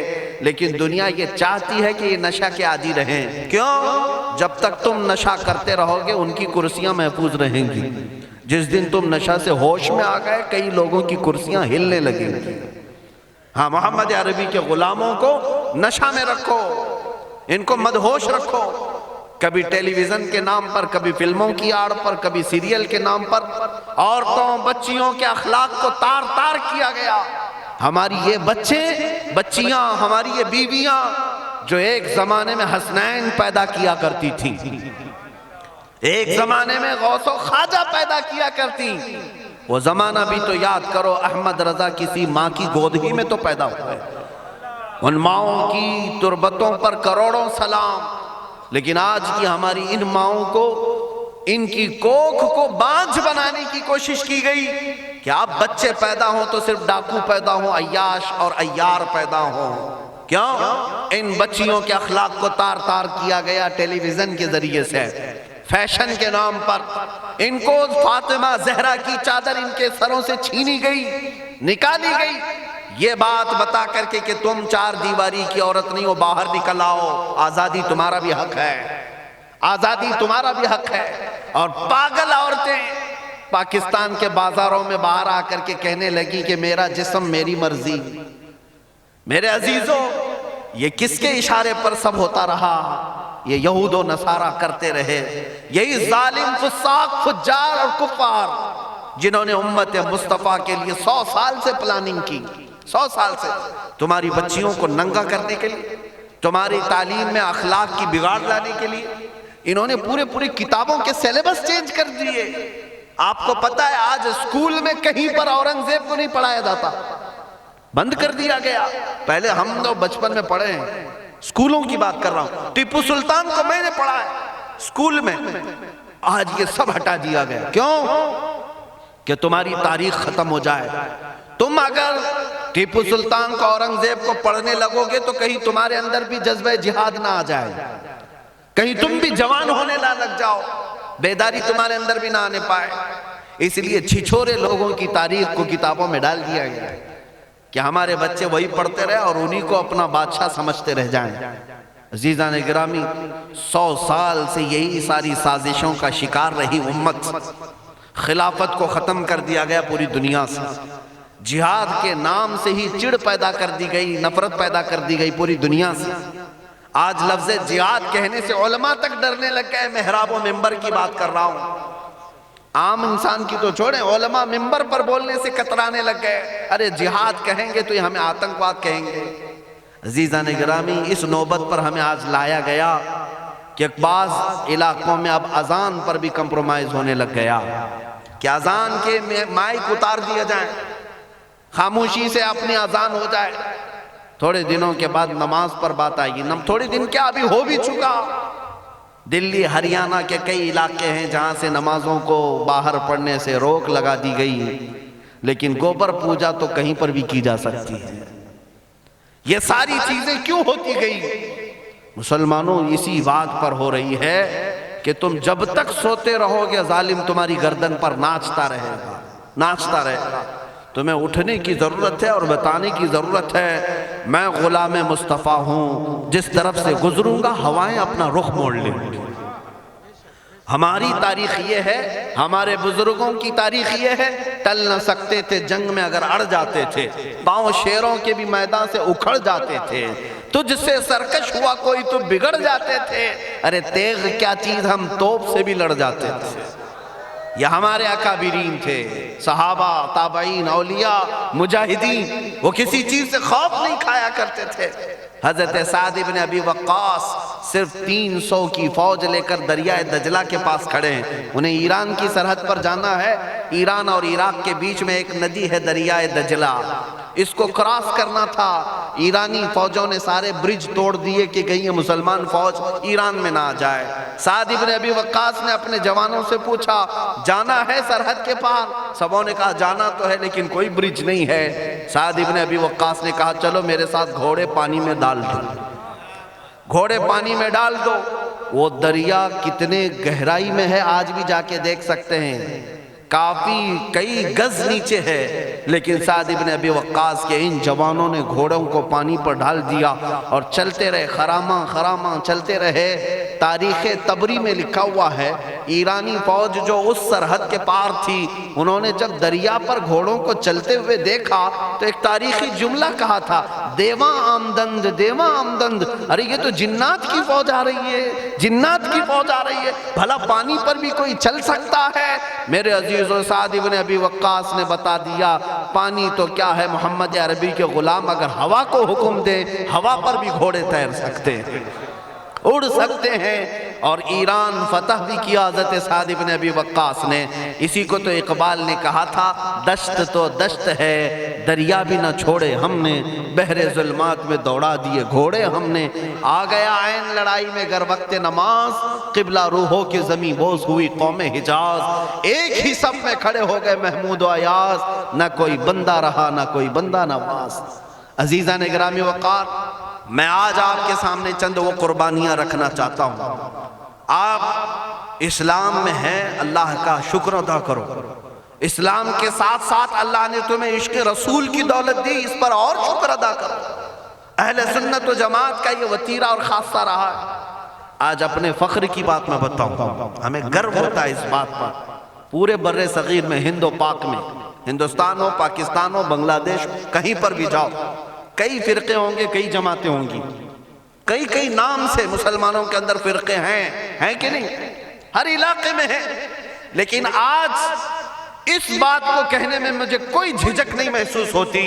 لیکن دنیا یہ چاہتی ہے کہ یہ نشہ کے عادی رہیں۔ کیوں؟ جب تک تم نشہ کرتے رہو گے ان کی کرسیاں محفوظ رہیں گی، جس دن تم نشہ سے ہوش میں آ گئے کئی لوگوں کی کرسیاں ہلنے لگیں گی۔ ہاں، محمد عربی کے غلاموں کو نشہ میں رکھو، ان کو مدہوش رکھو، کبھی ٹیلی ویژن کے نام پر، کبھی فلموں کی آڑ پر، کبھی سیریل کے نام پر عورتوں بچیوں کے اخلاق کو تار تار کیا گیا۔ ہماری یہ بچیاں، ہماری یہ بیویاں جو ایک زمانے میں حسنین پیدا کیا کرتی تھی، ایک زمانے میں غوث و خواجہ پیدا کیا کرتی، وہ زمانہ بھی تو یاد کرو۔ احمد رضا کسی ماں کی گود ہی میں تو پیدا ہوئے، ان ماؤں کی تربتوں پر کروڑوں سلام، لیکن آج کی ہماری ان ماؤں کو، ان کی کوکھ کو بانجھ بنانے کی کوشش کی گئی کہ اب بچے پیدا ہوں تو صرف ڈاکو پیدا ہوں، عیاش اور عیار پیدا ہوں۔ کیوں؟ ان بچیوں کے اخلاق کو تار تار کیا گیا ٹیلی ویژن کے ذریعے سے، فیشن کے نام پر ان کو فاطمہ زہرا کی چادر ان کے سروں سے چھینی گئی، نکالی گئی، یہ بات بتا کر کے کہ تم 4 دیواری کی عورت نہیں ہو، باہر نکل آؤ، آزادی تمہارا بھی حق ہے، آزادی تمہارا بھی حق ہے۔ اور پاگل عورتیں پاکستان کے بازاروں میں باہر آ کر کے کہنے لگی کہ میرا جسم میری مرضی۔ میرے عزیزوں، یہ کس کے اشارے پر سب ہوتا رہا؟ یہ یہود و نصارہ کرتے رہے، یہی ظالم فساق فجار اور کفار جنہوں نے امت مصطفیٰ کے لیے 100 سال سے پلاننگ کی، 100 سال سے تمہاری بچیوں کو ننگا کرنے کے لیے، تمہاری تعلیم میں اخلاق کی بگاڑ لانے کے لیے انہوں نے پوری کتابوں کے سیلیبس چینج کر دیے۔ آپ کو پتہ ہے آج اسکول میں کہیں پر اورنگزیب کو نہیں پڑھایا جاتا، بند کر دیا گیا۔ پہلے ہم تو بچپن میں پڑھے ہیں، اسکولوں کی بات کر رہا ہوں، ٹیپو سلطان کو میں نے پڑھا ہے اسکول میں، آج یہ سب ہٹا دیا گیا۔ کیوں؟ کہ تمہاری تاریخ ختم ہو جائے۔ تم اگر ٹیپو سلطان کو، اورنگزیب کو پڑھنے لگو گے تو کہیں تمہارے اندر بھی جذبہ جہاد نہ آ جائے، کہیں تم بھی جوان ہونے نہ لگ جاؤ، بیداری تمہارے اندر بھی نہ آنے پائے۔ اس لیے چھچورے لوگوں کی تاریخ کو کتابوں میں ڈال دیا گیا کہ ہمارے بچے وہی پڑھتے رہے اور انہی کو اپنا بادشاہ سمجھتے رہ جائیں۔ عزیزان گرامی، 100 سال سے یہی ساری سازشوں کا شکار رہی امت۔ خلافت کو ختم کر دیا گیا پوری دنیا سے، جہاد کے نام سے ہی چڑ پیدا کر دی گئی، نفرت پیدا کر دی گئی پوری دنیا سے۔ آج لفظ جہاد کہنے سے علماء تک ڈرنے لگ گئے۔ محراب و منبر کی بات کر رہا ہوں، عام انسان کی تو چھوڑیں، علماء منبر پر بولنے سے کترانے لگ گئے۔ ارے جہاد کہیں گے تو یہ ہمیں آتنکواد کہیں گے۔ عزیزان گرامی، اس نوبت پر ہمیں آج لایا گیا کہ بعض علاقوں میں اب اذان پر بھی کمپرومائز ہونے لگ گیا کہ اذان کے مائک اتار دیا جائیں، خاموشی سے اپنی اذان ہو جائے۔ تھوڑے دنوں کے بعد نماز پر بات آئے گی، تھوڑے دن کیا ابھی ہو بھی چکا۔ دلی ہریانہ کے کئی علاقے ہیں جہاں سے نمازوں کو باہر پڑھنے سے روک لگا دی گئی، لیکن گوبر پوجا تو کہیں پر بھی کی جا سکتی ہے۔ یہ ساری چیزیں کیوں ہوتی گئی؟ مسلمانوں، اسی بات پر ہو رہی ہے کہ تم جب تک سوتے رہو گے ظالم تمہاری گردن پر ناچتا رہے گا، ناچتا رہے گا۔ تمہیں اٹھنے کی ضرورت ہے اور بتانے کی ضرورت ہے، میں غلام مصطفیٰ ہوں، جس طرف سے گزروں گا ہوائیں اپنا رخ موڑ لیں گی۔ ہماری تاریخ یہ ہے، ہمارے بزرگوں کی تاریخ یہ ہے، ٹل نہ سکتے تھے جنگ میں اگر اڑ جاتے تھے، پاؤں شیروں کے بھی میدان سے اکھڑ جاتے تھے، تجھ سے سرکش ہوا کوئی تو بگڑ جاتے تھے، ارے تیغ کیا چیز ہم توپ سے بھی لڑ جاتے تھے۔ یہ ہمارے اکابرین تھے، صحابہ، تابعین، اولیاء، مجاہدین، وہ کسی چیز سے خوف نہیں کھایا کرتے تھے۔ حضرت سعد بن ابی وقاص صرف 300 کی فوج لے کر دریائے دجلہ کے پاس کھڑے ہیں، انہیں ایران کی سرحد پر جانا ہے۔ ایران اور عراق کے بیچ میں ایک ندی ہے دریائے دجلہ، اس کو کراس کرنا تھا۔ ایرانی فوجوں نے سارے برج توڑ دیے کہ کہیں یہ مسلمان فوج ایران میں نہ آ جائے۔ سعد بن ابی وقاص نے اپنے جوانوں سے پوچھا جانا ہے سرحد کے پار؟ سبوں نے کہا جانا تو ہے لیکن کوئی برج نہیں ہے۔ سعد بن ابی وقاص نے کہا چلو میرے ساتھ گھوڑے پانی میں ڈال دو، گھوڑے پانی میں ڈال دو۔ وہ دریا کتنے گہرائی میں ہے آج بھی جا کے دیکھ سکتے ہیں، کافی کئی گز نیچے ہے، لیکن سعد بن ابی وقاص کے ان جوانوں نے گھوڑوں کو پانی پر ڈال دیا اور چلتے رہے، خراماں خراماں چلتے رہے۔ تاریخ طبری میں لکھا ہوا ہے ایرانی فوج جو اس سرحد کے پار تھی، انہوں نے جب دریا پر گھوڑوں کو چلتے ہوئے دیکھا تو ایک تاریخی جملہ کہا تھا دیواں آمدند دیواں آمدند، ارے یہ تو جنات کی فوج آ رہی ہے، جنات کی فوج آ رہی ہے، بھلا پانی پر بھی کوئی چل سکتا ہے؟ میرے عزیزو، سعد بن ابی وقاص نے بتا دیا پانی تو کیا ہے، محمد عربی کے غلام اگر ہوا کو حکم دے ہوا پر بھی گھوڑے تیر سکتے ہیں، اڑ سکتے ہیں۔ اور ایران فتح بھی کیا حضرت سعد بن ابی وقاص نے۔ اسی کو تو اقبال نے کہا تھا دشت تو دشت ہے دریا بھی نہ چھوڑے ہم نے، بحر ظلمات میں دوڑا دیے گھوڑے ہم نے۔ آ گیا عین لڑائی میں گر وقت نماز، قبلہ روحوں کی زمیں بوس ہوئی قوم حجاز۔ ایک ہی صف میں کھڑے ہو گئے محمود و ایاز، نہ کوئی بندہ رہا نہ کوئی بندہ نواز۔ عزیزان گرامی وقار، میں آج آپ کے سامنے چند وہ قربانیاں رکھنا چاہتا ہوں۔ آپ اسلام میں ہیں، اللہ کا شکر ادا کرو۔ اسلام کے ساتھ ساتھ اللہ نے تمہیں عشق رسول کی دولت دی، اس پر اور شکر ادا کرو۔ اہل سنت و جماعت کا یہ وتیرہ اور خاصہ رہا ہے۔ آج اپنے فخر کی بات میں بتاؤں، ہمیں گرو ہوتا ہے اس بات پر، پورے بر صغیر میں، ہند و پاک میں، ہندوستان ہو، پاکستان ہو، بنگلہ دیش، کہیں پر بھی جاؤ، کئی فرقے ہوں گے، کئی جماعتیں ہوں گی، کئی نام سے مسلمانوں کے اندر فرقے ہیں کہ نہیں؟ ہر علاقے میں ہیں۔ لیکن آج اس بات کو کہنے میں مجھے کوئی جھجک نہیں محسوس ہوتی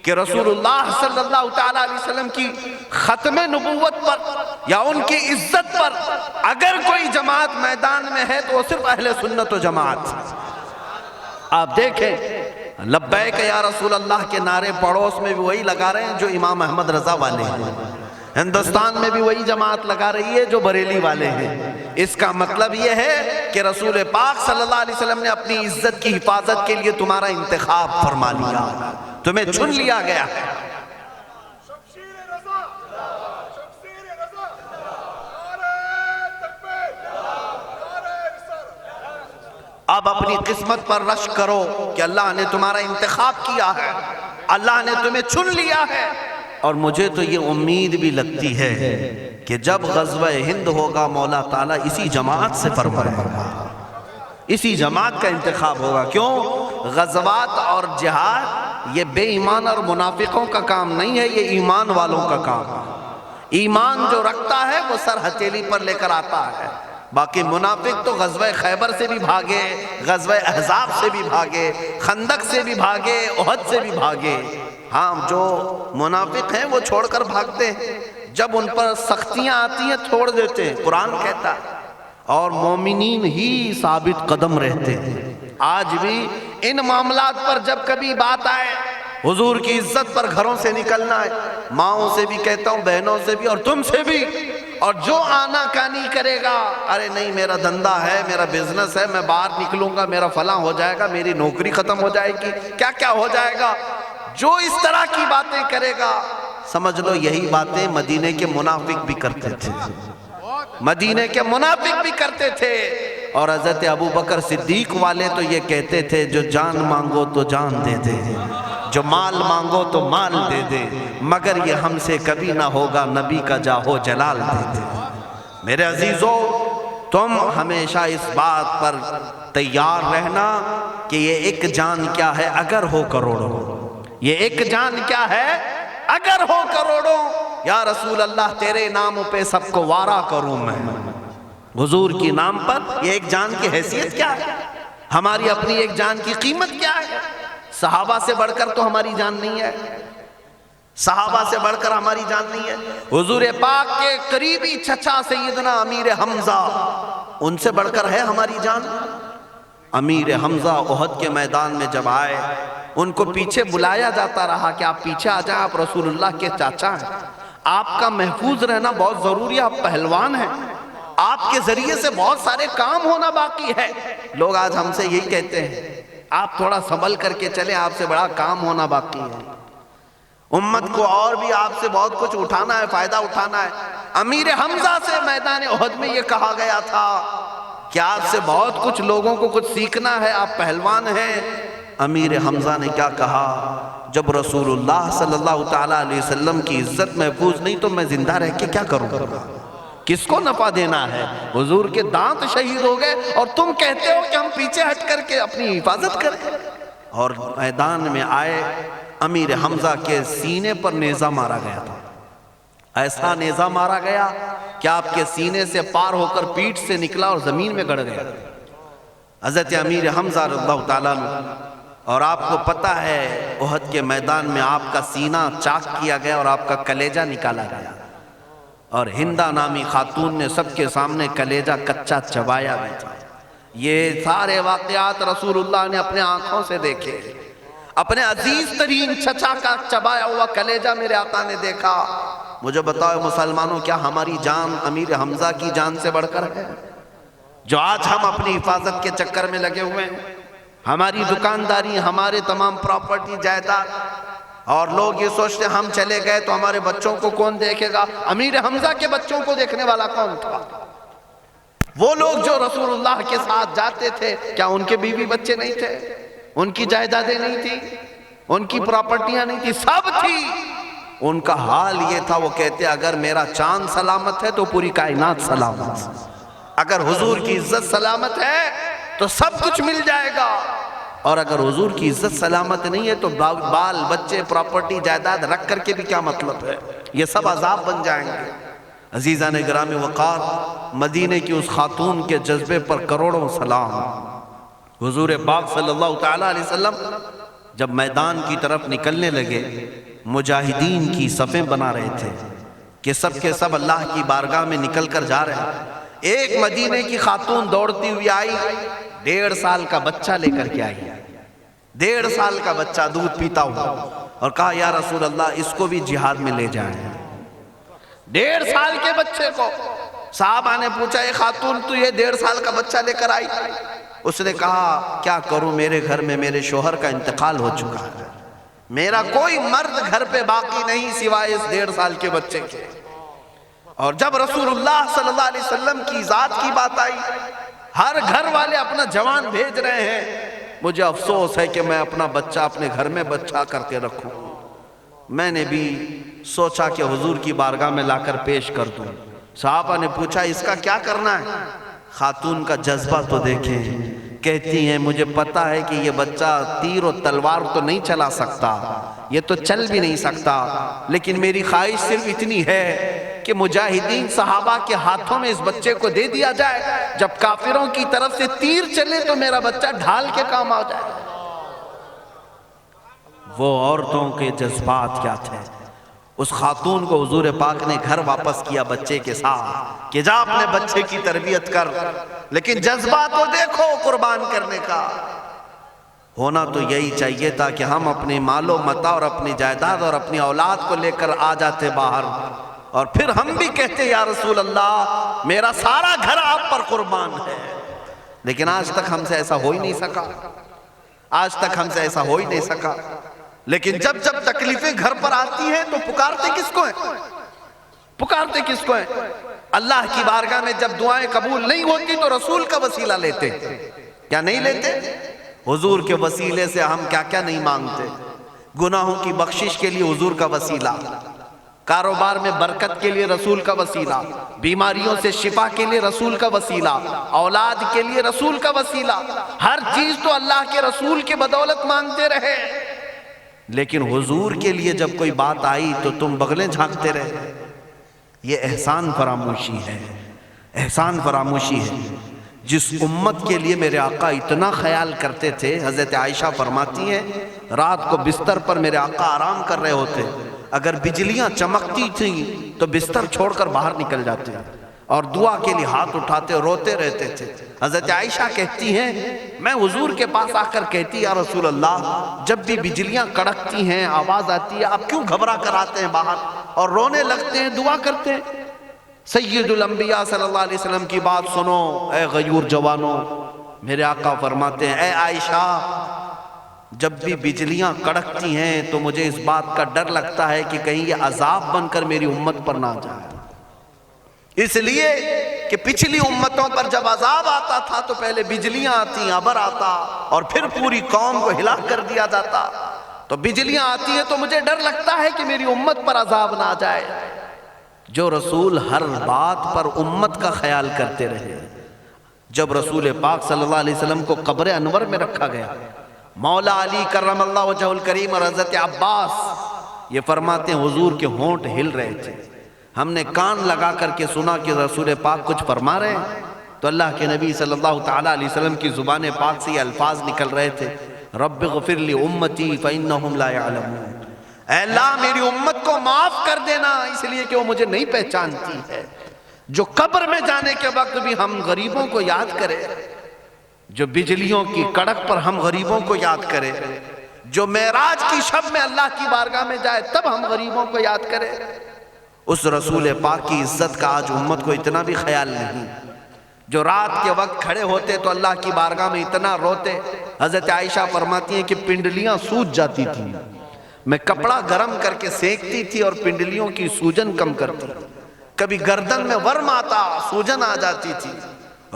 کہ رسول اللہ صلی اللہ تعالیٰ علیہ وسلم کی ختم نبوت پر یا ان کی عزت پر اگر کوئی جماعت میدان میں ہے تو وہ صرف اہل سنت و جماعت۔ آپ دیکھیں لبیک یا رسول اللہ کے نعرے پڑوس میں بھی وہی لگا رہے ہیں جو امام احمد رضا والے ہیں، ہندوستان میں بھی وہی جماعت لگا رہی ہے جو بریلی والے ہیں۔ اس کا مطلب یہ ہے کہ رسول پاک صلی اللہ علیہ وسلم نے اپنی عزت کی حفاظت کے لیے تمہارا انتخاب فرما لیا، تمہیں چن لیا گیا ہے۔ اب اپنی قسمت پر رشک کرو کہ اللہ نے تمہارا انتخاب کیا ہے، اللہ نے تمہیں چن لیا ہے۔ اور مجھے تو یہ امید بھی لگتی ہے کہ جب غزوہ ہند ہوگا مولا تعالیٰ اسی جماعت سے فرمائے گا، اسی جماعت کا انتخاب ہوگا۔ کیوں؟ غزوات اور جہاد یہ بے ایمان اور منافقوں کا کام نہیں ہے، یہ ایمان والوں کا کام ہے۔ ایمان جو رکھتا ہے وہ سر ہتھیلی پر لے کر آتا ہے۔ باقی منافق تو غزوہ خیبر سے بھی بھاگے، غزوہ احزاب سے بھی بھاگے، خندق سے بھی بھاگے، احد سے بھی بھاگے۔ ہاں، جو منافق ہیں وہ چھوڑ کر بھاگتے ہیں، جب ان پر سختیاں آتی ہیں چھوڑ دیتے ہیں، قرآن کہتا ہے، اور مومنین ہی ثابت قدم رہتے ہیں۔ آج بھی ان معاملات پر جب کبھی بات آئے، حضور کی عزت پر گھروں سے نکلنا ہے، ماؤں سے بھی کہتا ہوں، بہنوں سے بھی اور تم سے بھی، اور جو آنا کانی کرے گا، ارے نہیں میرا دھندا ہے، میرا بزنس ہے، میں باہر نکلوں گا، میرا فلاں ہو جائے گا، میری نوکری ختم ہو جائے گی، کیا کیا ہو جائے گا، جو اس طرح کی باتیں کرے گا، سمجھ لو یہی باتیں مدینے کے منافق بھی کرتے تھے، مدینے کے منافق بھی کرتے تھے۔ اور حضرت ابوبکر صدیق والے تو یہ کہتے تھے جو جان مانگو تو جان دے دے، جو مال مانگو تو مال دے دے، مگر یہ ہم سے کبھی نہ ہوگا نبی کا جاہو جلال دے دے۔ میرے عزیزو، تم ہمیشہ اس بات پر تیار رہنا کہ یہ ایک جان کیا ہے اگر ہو کروڑوں، یہ ایک جان کیا ہے اگر ہو کروڑوں۔ یا رسول اللہ تیرے نام پہ سب کو وارا کروں میں، حضور کی نام پر یہ ایک جان کی حیثیت کیا ہے؟ ہماری اپنی ایک جان کی قیمت کیا ہے؟ صحابہ سے بڑھ کر تو ہماری جان نہیں ہے، صحابہ سے بڑھ کر ہماری جان نہیں ہے۔ حضور پاک کے قریبی چچا سیدنا امیر حمزہ، ان سے بڑھ کر ہے ہماری جان؟ امیر حمزہ احد کے میدان میں جب آئے، ان کو پیچھے بلایا جاتا رہا کہ آپ پیچھے آ جائیں، آپ رسول اللہ کے چاچا ہیں، آپ کا محفوظ رہنا بہت ضروری ہے، آپ پہلوان ہیں، آپ کے ذریعے سے بہت سارے کام ہونا باقی ہے۔ لوگ آج ہم سے یہی کہتے ہیں، آپ تھوڑا سنبھل کر کے چلیں، آپ سے بڑا کام ہونا باقی ہے، امت کو اور بھی آپ سے بہت کچھ اٹھانا ہے، فائدہ اٹھانا ہے۔ امیر حمزہ سے میدان احد میں یہ کہا گیا تھا کہ آپ سے بہت کچھ لوگوں کو کچھ سیکھنا ہے، آپ پہلوان ہیں۔ امیر حمزہ نے کیا کہا؟ جب رسول اللہ صلی اللہ تعالیٰ علیہ وسلم کی عزت محفوظ نہیں تو میں زندہ رہ کے کیا کروں گا؟ کس کو نفع دینا ہے؟ حضور کے دانت شہید ہو گئے اور تم کہتے ہو کہ ہم پیچھے ہٹ کر کے اپنی حفاظت کریں؟ اور میدان میں آئے، امیر حمزہ کے سینے پر نیزہ مارا گیا تھا، ایسا نیزہ مارا گیا کہ آپ کے سینے سے پار ہو کر پیٹھ سے نکلا اور زمین میں گڑ گیا۔ حضرت امیر حمزہ رضی اللہ تعالیٰ عنہ، اور آپ کو پتہ ہے احد کے میدان میں آپ کا سینہ چاک کیا گیا اور آپ کا کلیجہ نکالا گیا، اور ہندہ نامی خاتون نے سب کے سامنے کلیجہ کچا چبایا بھی تھا۔ یہ سارے واقعات رسول اللہ نے اپنے آنکھوں سے دیکھے، اپنے عزیز ترین چچا کا چبایا ہوا کلیجہ میرے آقا نے دیکھا۔ مجھے بتاؤ مسلمانوں، کیا ہماری جان امیر حمزہ کی جان سے بڑھ کر ہے؟ جو آج ہم اپنی حفاظت کے چکر میں لگے ہوئے ہیں، ہماری دکانداری، ہمارے تمام پراپرٹی جائیداد، اور لوگ یہ سوچتے ہیں ہم چلے گئے تو ہمارے بچوں کو کون دیکھے گا؟ امیر حمزہ کے بچوں کو دیکھنے والا کون تھا؟ وہ لوگ جو رسول اللہ کے ساتھ جاتے تھے، کیا ان کے بیوی بچے نہیں تھے؟ ان کی جائیدادیں نہیں تھی؟ ان کی پراپرٹیاں نہیں تھی؟ سب تھی۔ ان کا حال یہ تھا، وہ کہتے اگر میرا چاند سلامت ہے تو پوری کائنات سلامت ہے، اگر حضور کی عزت سلامت ہے تو سب کچھ مل جائے گا، اور اگر حضور کی عزت سلامت نہیں ہے تو بال بچے پراپرٹی جائیداد رکھ کر کے بھی کیا مطلب ہے؟ یہ سب عذاب بن جائیں گے۔ عزیزان گرامی وقار، مدینے کی اس خاتون کے جذبے پر کروڑوں سلام۔ حضور پاک صلی اللہ تعالیٰ علیہ وسلم جب میدان کی طرف نکلنے لگے، مجاہدین کی صفیں بنا رہے تھے کہ سب کے سب اللہ کی بارگاہ میں نکل کر جا رہے ہیں۔ ایک مدینے کی خاتون دوڑتی ہوئی آئی، 1.5 سال کا بچہ لے کر کے آئی، 1.5 سال کا بچہ دودھ پیتا ہوا، اور کہا یا رسول اللہ اس کو بھی جہاد میں لے جائیں۔ 1.5 سال کے بچے کو صحابہ نے پوچھا، اے خاتون تو یہ 1.5 سال کا بچہ لے کر آئی؟ اس نے کہا کیا کروں، میرے گھر میں میرے شوہر کا انتقال ہو چکا ہے، میرا کوئی مرد گھر پہ باقی نہیں سوائے اس 1.5 سال کے بچے کے۔ اور جب رسول اللہ صلی اللہ علیہ وسلم کی ذات کی بات آئی، ہر گھر والے اپنا جوان بھیج رہے ہیں، مجھے افسوس ہے کہ میں اپنا بچہ اپنے گھر میں بچہ کر کے رکھوں۔ میں نے بھی سوچا کہ حضور کی بارگاہ میں لا کر پیش کر دوں۔ صحابہ نے پوچھا اس کا کیا کرنا ہے؟ خاتون کا جذبہ تو دیکھیں، کہتی ہیں مجھے پتا ہے کہ یہ بچہ تیر و تلوار تو نہیں چلا سکتا، یہ تو چل بھی نہیں سکتا، لیکن میری خواہش صرف اتنی ہے کہ مجاہدین صحابہ کے ہاتھوں میں اس بچے کو دے دیا جائے، جب کافروں کی طرف سے تیر چلے تو میرا بچہ ڈھال کے کام آ جائے۔ وہ عورتوں کے جذبات کیا تھے! اس خاتون کو حضور پاک نے گھر واپس کیا بچے کے ساتھ کہ جا اپنے بچے کی تربیت کر، لیکن جذبہ تو دیکھو قربان کرنے کا۔ ہونا تو یہی چاہیے تھا کہ ہم اپنے مال و متاع اور اپنی جائیداد اور اپنی اولاد کو لے کر آ جاتے باہر، اور پھر ہم بھی کہتے یا رسول اللہ میرا سارا گھر آپ پر قربان ہے۔ لیکن آج تک ہم سے ایسا ہو ہی نہیں سکا، آج تک ہم سے ایسا ہو ہی نہیں سکا۔ لیکن جب جب تکلیفیں گھر پر آتی ہیں تو پکارتے کس کو ہیں؟ پکارتے کس کو ہیں؟ اللہ کی بارگاہ میں جب دعائیں قبول نہیں ہوتی تو رسول کا وسیلہ لیتے، کیا نہیں لیتے؟ حضور کے وسیلے سے ہم کیا کیا نہیں مانگتے۔ گناہوں کی بخشش کے لیے حضور کا وسیلہ، کاروبار میں برکت کے لیے رسول کا وسیلہ، بیماریوں سے شفا کے لیے رسول کا وسیلہ، اولاد کے لیے رسول کا وسیلہ، ہر چیز تو اللہ کے رسول کے بدولت مانگتے رہے۔ لیکن حضور کے لیے جب کوئی بات آئی تو تم بغلیں جھانکتے رہے۔ یہ احسان فراموشی ہے، احسان فراموشی ہے۔ جس امت کے لیے میرے آقا اتنا خیال کرتے تھے، حضرت عائشہ فرماتی ہیں رات کو بستر پر میرے آقا آرام کر رہے ہوتے، اگر بجلیاں چمکتی تھیں تو بستر چھوڑ کر باہر نکل جاتے اور دعا کے لیے ہاتھ اٹھاتے روتے رہتے تھے۔ حضرت عائشہ کہتی ہیں میں حضور کے پاس آ کر کہتی یا رسول اللہ، جب بھی بجلیاں کڑکتی ہیں آواز آتی ہے آپ کیوں گھبرا کر آتے ہیں باہر اور رونے لگتے ہیں، دعا کرتے ہیں؟ سید الانبیاء صلی اللہ علیہ وسلم کی بات سنو اے غیور جوانوں۔ میرے آقا فرماتے ہیں اے عائشہ، جب بھی بجلیاں کڑکتی ہیں تو مجھے اس بات کا ڈر لگتا ہے کہ کہیں یہ عذاب بن کر میری امت پر نہ جائے، اس لیے کہ پچھلی امتوں پر جب عذاب آتا تھا تو پہلے بجلیاں آتی، ابر آتا اور پھر پوری قوم کو ہلاک کر دیا جاتا، تو بجلیاں آتی ہیں تو مجھے ڈر لگتا ہے کہ میری امت پر عذاب نہ جائے۔ جو رسول ہر بات پر امت کا خیال کرتے رہے، جب رسول پاک صلی اللہ علیہ وسلم کو قبر انور میں رکھا گیا، مولا علی کرم اللہ وجہہ الکریم اور حضرت عباس یہ فرماتے ہیں حضور کے ہونٹ ہل رہے تھے، ہم نے کان لگا کر کے سنا کہ رسول پاک کچھ فرما رہے ہیں، تو اللہ کے نبی صلی اللہ تعالیٰ علیہ وسلم کی زبان پاک سے یہ الفاظ نکل رہے تھے، رب اغفر لی امتی فإنہم لا یعلمون، اے اللہ میری امت کو معاف کر دینا اس لیے کہ وہ مجھے نہیں پہچانتی ہے۔ جو قبر میں جانے کے وقت بھی ہم غریبوں کو یاد کریں، جو بجلیوں کی کڑک پر ہم غریبوں کو یاد کریں، جو معراج کی شب میں اللہ کی بارگاہ میں جائے تب ہم غریبوں کو یاد کریں، اس رسول پاک کی عزت کا آج امت کو اتنا بھی خیال نہیں۔ جو رات کے وقت کھڑے ہوتے تو اللہ کی بارگاہ میں اتنا روتے، حضرت عائشہ فرماتی ہیں کہ پنڈلیاں سوج جاتی تھیں، میں کپڑا گرم کر کے سینکتی تھی اور پنڈلیوں کی سوجن کم کرتی، کبھی گردن میں ورم آتا سوجن آ جاتی تھی،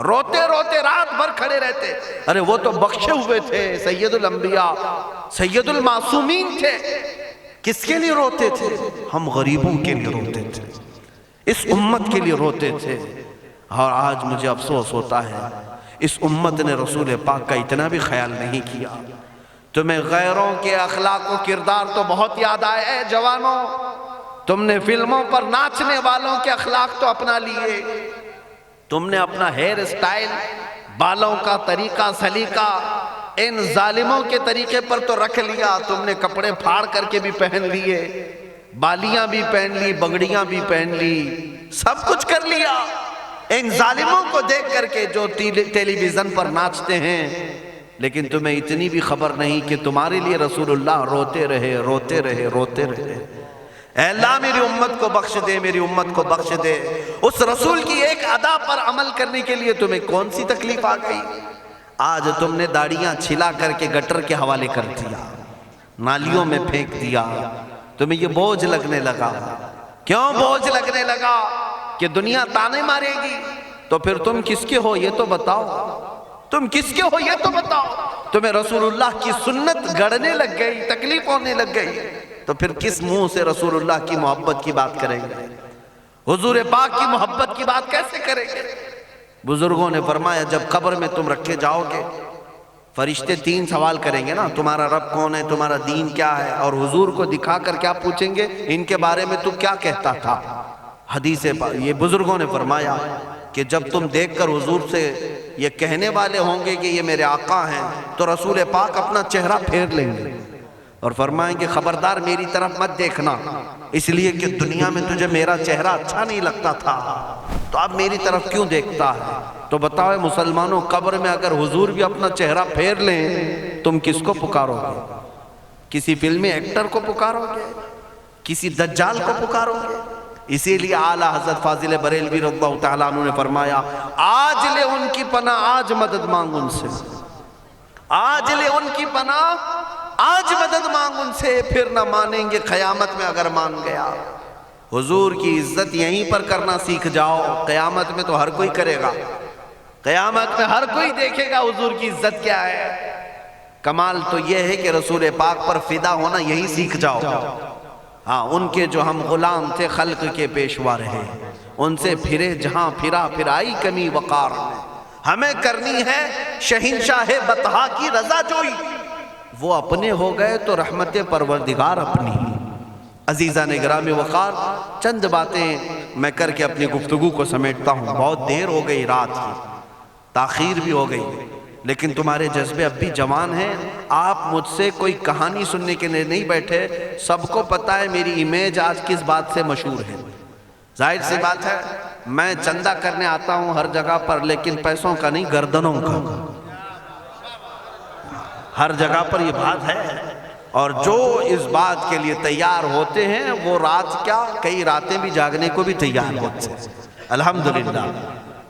روتے روتے رات بھر کھڑے رہتے۔ ارے وہ تو بخشے ہوئے تھے، سید الانبیاء سید المعصومین تھے، کس کے لیے روتے تھے؟ ہم غریبوں کے لیے روتے تھے، اس امت کے لیے روتے تھے۔ اور آج مجھے افسوس ہوتا ہے اس امت نے رسول پاک کا اتنا بھی خیال نہیں کیا۔ تمہیں غیروں کے اخلاق و کردار تو بہت یاد آئے اے جوانوں، تم نے فلموں پر ناچنے والوں کے اخلاق تو اپنا لیے، تم نے اپنا ہیئر سٹائل، بالوں کا طریقہ سلیقہ ان ظالموں کے طریقے پر تو رکھ لیا، تم نے کپڑے پھاڑ کر کے بھی پہن لیے، بالیاں بھی پہن لی، بگڑیاں بھی پہن لی، سب کچھ کر لیا ان ظالموں کو دیکھ کر کے جو ٹیلی ویژن پر ناچتے ہیں، لیکن تمہیں اتنی بھی خبر نہیں کہ تمہارے لیے رسول اللہ روتے رہے روتے رہے روتے رہے۔ اے اللہ میری امت کو بخش دے، میری امت کو بخش دے۔ اس رسول کی ایک ادا پر عمل کرنے کے لیے تمہیں کون سی تکلیف آ گئی؟ آج تم نے داڑیاں چھلا کر کے گٹر کے حوالے کر دیا، نالیوں میں پھینک دیا، تمہیں یہ بوجھ لگنے لگا۔ کیوں بوجھ لگنے لگا؟ کہ دنیا تانے مارے گی، تو پھر تم کس کے ہو یہ تو بتاؤ، تم کس کے ہو یہ تو بتاؤ۔ تمہیں رسول اللہ کی سنت گڑنے لگ گئی، تکلیف ہونے لگ گئی، تو پھر کس منہ سے رسول اللہ کی محبت کی بات کریں گے؟ حضور پاک کی محبت کی بات کیسے کریں گے؟ بزرگوں نے فرمایا جب قبر میں تم رکھے جاؤ گے، فرشتے 3 سوال کریں گے نا، تمہارا رب کون ہے، تمہارا دین کیا ہے، اور حضور کو دکھا کر کیا پوچھیں گے، ان کے بارے میں تو کیا کہتا تھا۔ حدیث یہ بزرگوں نے فرمایا کہ جب تم دیکھ کر حضور سے یہ کہنے والے ہوں گے کہ یہ میرے آقا ہیں، تو رسول پاک اپنا چہرہ پھیر لیں گے اور فرمائیں گے خبردار میری طرف مت دیکھنا، اس لیے کہ دنیا میں تجھے میرا چہرہ اچھا نہیں لگتا تھا، تو اب میری طرف کیوں دیکھتا ہے؟ تو بتاؤ مسلمانوں، قبر میں اگر حضور بھی اپنا چہرہ پھیر لیں، تم کس کو پکارو گے؟ کسی فلمی ایکٹر کو پکارو گے؟ کسی دجال کو پکارو گے؟ اسی لیے اعلیٰ حضرت فاضل بریلوی رضی اللہ تعالیٰ عنہ نے فرمایا آج لے ان کی پناہ آج مدد مانگ ان سے، آج لے ان کی پناہ آج مدد مانگ ان سے، پھر نہ مانیں گے قیامت میں اگر مان گیا۔ حضور کی عزت یہیں پر کرنا سیکھ جاؤ، قیامت میں تو ہر کوئی کرے گا، قیامت میں ہر کوئی دیکھے گا حضور کی عزت کیا ہے۔ کمال تو یہ ہے کہ رسول پاک پر فدا ہونا یہی سیکھ جاؤ۔ ہاں ان کے جو ہم غلام تھے خلق کے پیشوا رہے، ان سے پھرے جہاں پھرا پھرائی کمی وقار میں، ہمیں کرنی ہے شہنشاہ بطحا کی رضا جوئی، وہ اپنے ہو گئے تو رحمت پروردگار اپنی۔ عزیزان گرامی وقار، چند باتیں میں کر کے اپنی گفتگو کو سمیٹتا ہوں، بہت دیر ہو گئی رات کی، تاخیر بھی ہو گئی، لیکن تمہارے جذبے اب بھی جوان ہیں. آپ مجھ سے کوئی کہانی سننے کے لیے نہیں بیٹھے. سب کو پتا ہے میری امیج آج کس بات سے مشہور ہے. ظاہر سی بات ہے میں چندہ کرنے آتا ہوں ہر جگہ پر، لیکن پیسوں کا نہیں، گردنوں کا. ہر جگہ پر یہ بات ہے، اور جو اس بات کے لیے تیار ہوتے ہیں وہ رات کیا کئی راتیں بھی جاگنے کو بھی تیار ہوتے ہیں. الحمدللہ.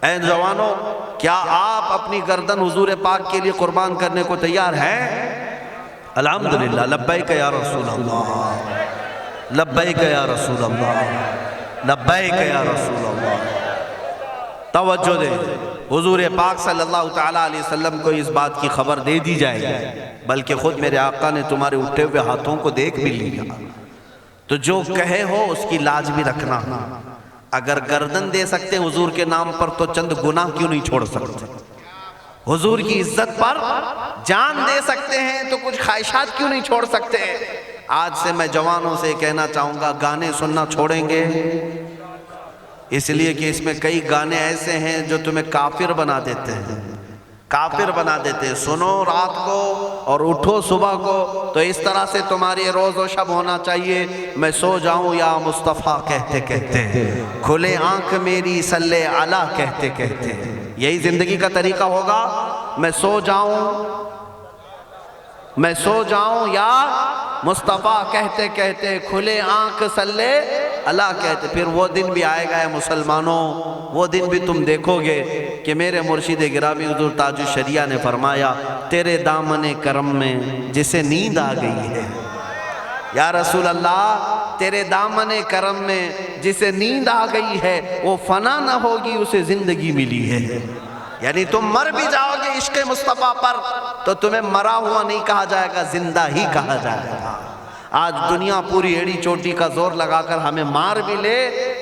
اے جوانوں، کیا آپ اپنی گردن حضور پاک کے لیے قربان کرنے کو تیار ہیں؟ الحمدللہ. لبیک یا رسول اللہ، لبیک یا رسول اللہ، لبیک یا رسول اللہ. توجہ دے، حضور پاک صلی اللہ تعالیٰ علیہ وسلم کو اس بات کی خبر دے دی جائے گی، بلکہ خود میرے آقا نے تمہارے اٹھے ہوئے ہاتھوں کو دیکھ بھی لیا. تو جو کہے ہو اس کی لاج بھی رکھنا. اگر گردن دے سکتے حضور کے نام پر تو چند گناہ کیوں نہیں چھوڑ سکتے؟ حضور کی عزت پر جان دے سکتے ہیں تو کچھ خواہشات کیوں نہیں چھوڑ سکتے؟ آج سے میں جوانوں سے کہنا چاہوں گا، گانے سننا چھوڑیں گے؟ اس لیے کہ اس میں کئی گانے ایسے ہیں جو تمہیں کافر بنا دیتے ہیں، کافر بنا دیتے ہیں. سنو رات کو اور اٹھو صبح کو، تو اس طرح سے تمہاری روز و شب ہونا چاہیے. میں سو جاؤں یا مصطفیٰ کہتے کہتے، کھلے آنکھ میری صلی علی کہتے کہتے. یہی زندگی کا طریقہ ہوگا. میں سو جاؤں یا مصطفیٰ کہتے کہتے، کھلے آنکھ صلی اللہ کہتے. پھر وہ دن بھی آئے گا ہے مسلمانوں، وہ دن بھی تم دیکھو گے کہ میرے مرشد گرامی حضور تاج الشریعہ نے فرمایا، تیرے دامن کرم میں جسے نیند آ گئی ہے. یا رسول اللہ، تیرے دامن کرم میں جسے نیند آ گئی ہے وہ فنا نہ ہوگی، اسے زندگی ملی ہے. یعنی تم مر بھی جاؤ گے عشق مصطفیٰ پر تو تمہیں مرا ہوا نہیں کہا جائے گا، زندہ ہی کہا جائے گا. آج دنیا پوری ایڑی چوٹی کا زور لگا کر ہمیں مار بھی لے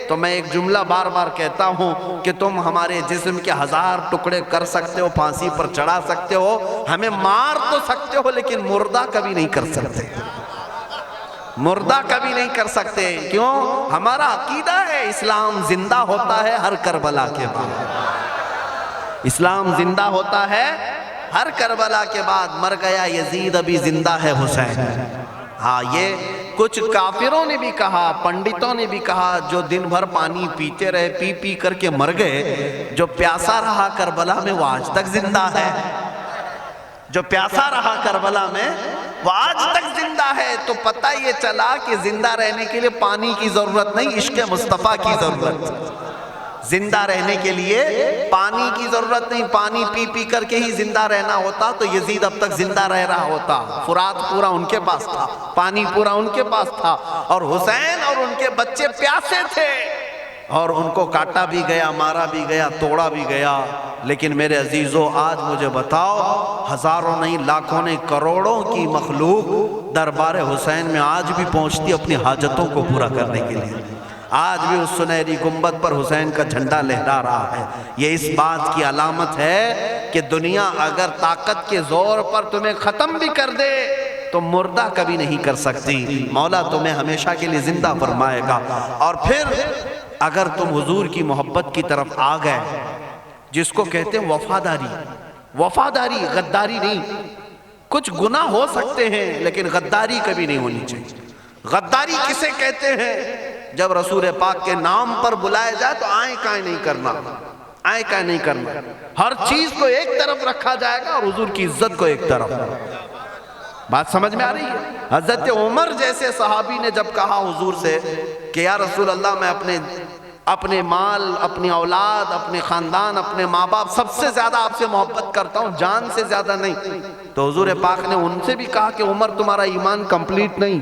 تو میں ایک جملہ بار بار کہتا ہوں کہ تم ہمارے جسم کے 1000 ٹکڑے کر سکتے ہو، پھانسی پر چڑھا سکتے ہو، ہمیں مار تو سکتے ہو لیکن مردہ کبھی نہیں کر سکتے. مردہ کبھی نہیں کر سکتے. کیوں؟ ہمارا عقیدہ ہے اسلام زندہ ہوتا ہے ہر کربلا کے بعد. اسلام زندہ ہوتا ہے ہر کربلا کے بعد. مر گیا یزید ابھی زندہ ہے حسین. ہاں، یہ کچھ کافروں نے بھی کہا، پنڈتوں نے بھی کہا، جو دن بھر پانی پیتے رہے، پی پی کر کے مر گئے. جو پیاسا رہا کربلا میں وہ آج تک زندہ ہے. جو پیاسا رہا کربلا میں وہ آج تک زندہ ہے. تو پتہ یہ چلا کہ زندہ رہنے کے لیے پانی کی ضرورت نہیں، عشق مصطفیٰ کی ضرورت. زندہ رہنے کے لیے پانی کی ضرورت نہیں. پانی پی پی کر کے ہی زندہ رہنا ہوتا تو یزید اب تک زندہ رہ رہا ہوتا. فرات پورا ان کے پاس تھا، پانی پورا ان کے پاس تھا، اور حسین اور ان کے بچے پیاسے تھے اور ان کو کاٹا بھی گیا، مارا بھی گیا، توڑا بھی گیا. لیکن میرے عزیزو، آج مجھے بتاؤ، ہزاروں نہیں لاکھوں نہیں کروڑوں کی مخلوق دربار حسین میں آج بھی پہنچتی اپنی حاجتوں کو پورا کرنے کے لیے. آج بھی اس سنہری گنبد پر حسین کا جھنڈا لہرا رہا ہے. یہ اس بات کی علامت ہے کہ دنیا اگر طاقت کے زور پر تمہیں ختم بھی کر دے تو مردہ کبھی نہیں کر سکتی. مولا تمہیں ہمیشہ کے لیے زندہ فرمائے گا. اور پھر اگر تم حضور کی محبت کی طرف آ گئے، جس کو کہتے ہیں وفاداری، وفاداری غداری نہیں. کچھ گناہ ہو سکتے ہیں لیکن غداری کبھی نہیں ہونی چاہیے. غداری کسے کہتے ہیں؟ جب رسول پاک کے نام پر بلائے جائے تو آئیں کائیں نہیں کرنا، آئیں کائیں نہیں کرنا. ہر چیز کو ایک طرف رکھا جائے گا اور حضور کی عزت کو ایک طرف. بات سمجھ میں آ رہی ہے؟ حضرت عمر جیسے صحابی نے جب کہا حضور سے کہ یا رسول اللہ، میں اپنے مال، اپنی اولاد، اپنے خاندان، اپنے ماں باپ سب سے زیادہ آپ سے محبت کرتا ہوں، جان سے زیادہ نہیں. تو حضور پاک نے ان سے بھی کہا کہ عمر تمہارا ایمان کمپلیٹ نہیں،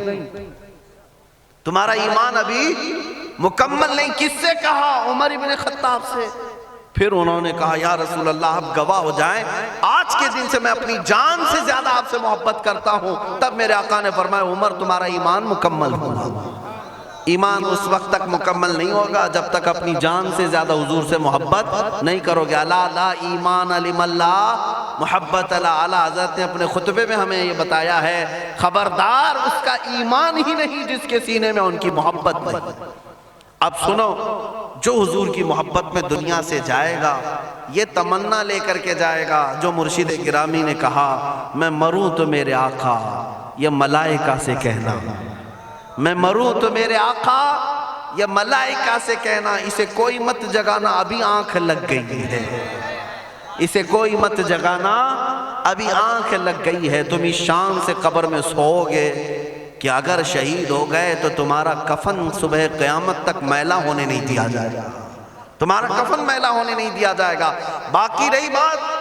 تمہارا ایمان ابھی مکمل نہیں. کس سے کہا؟ عمر ابن خطاب سے. پھر انہوں نے کہا یا رسول اللہ آپ گواہ ہو جائیں، آج کے دن سے میں اپنی جان سے زیادہ آپ سے محبت کرتا ہوں. تب میرے آقا نے فرمایا عمر تمہارا ایمان مکمل ہوگا. ایمان اس وقت تک مکمل نہیں ہوگا جب تک اپنی جان سے زیادہ حضور سے محبت نہیں کرو گے. الا لا ایمان لمن لا محبت لا. اعلیٰ حضرت نے اپنے خطبے میں ہمیں یہ بتایا ہے، خبردار اس کا ایمان ہی نہیں جس کے سینے میں ان کی محبت نہیں. اب سنو، جو حضور کی محبت میں دنیا سے جائے گا یہ تمنا لے کر کے جائے گا جو مرشد گرامی نے کہا میں مروں تو میرے آقا یہ ملائکہ سے کہنا، میں مروں تو میرے آقا یہ ملائکہ سے کہنا، اسے کوئی مت جگانا ابھی آنکھ لگ گئی ہے، اسے کوئی مت جگانا ابھی آنکھ لگ گئی ہے، تم اس شان سے قبر میں سو گے کہ اگر شہید ہو گئے تو تمہارا کفن صبح قیامت تک میلا ہونے نہیں دیا جائے گا، تمہارا کفن میلا ہونے نہیں دیا جائے گا۔ باقی رہی بات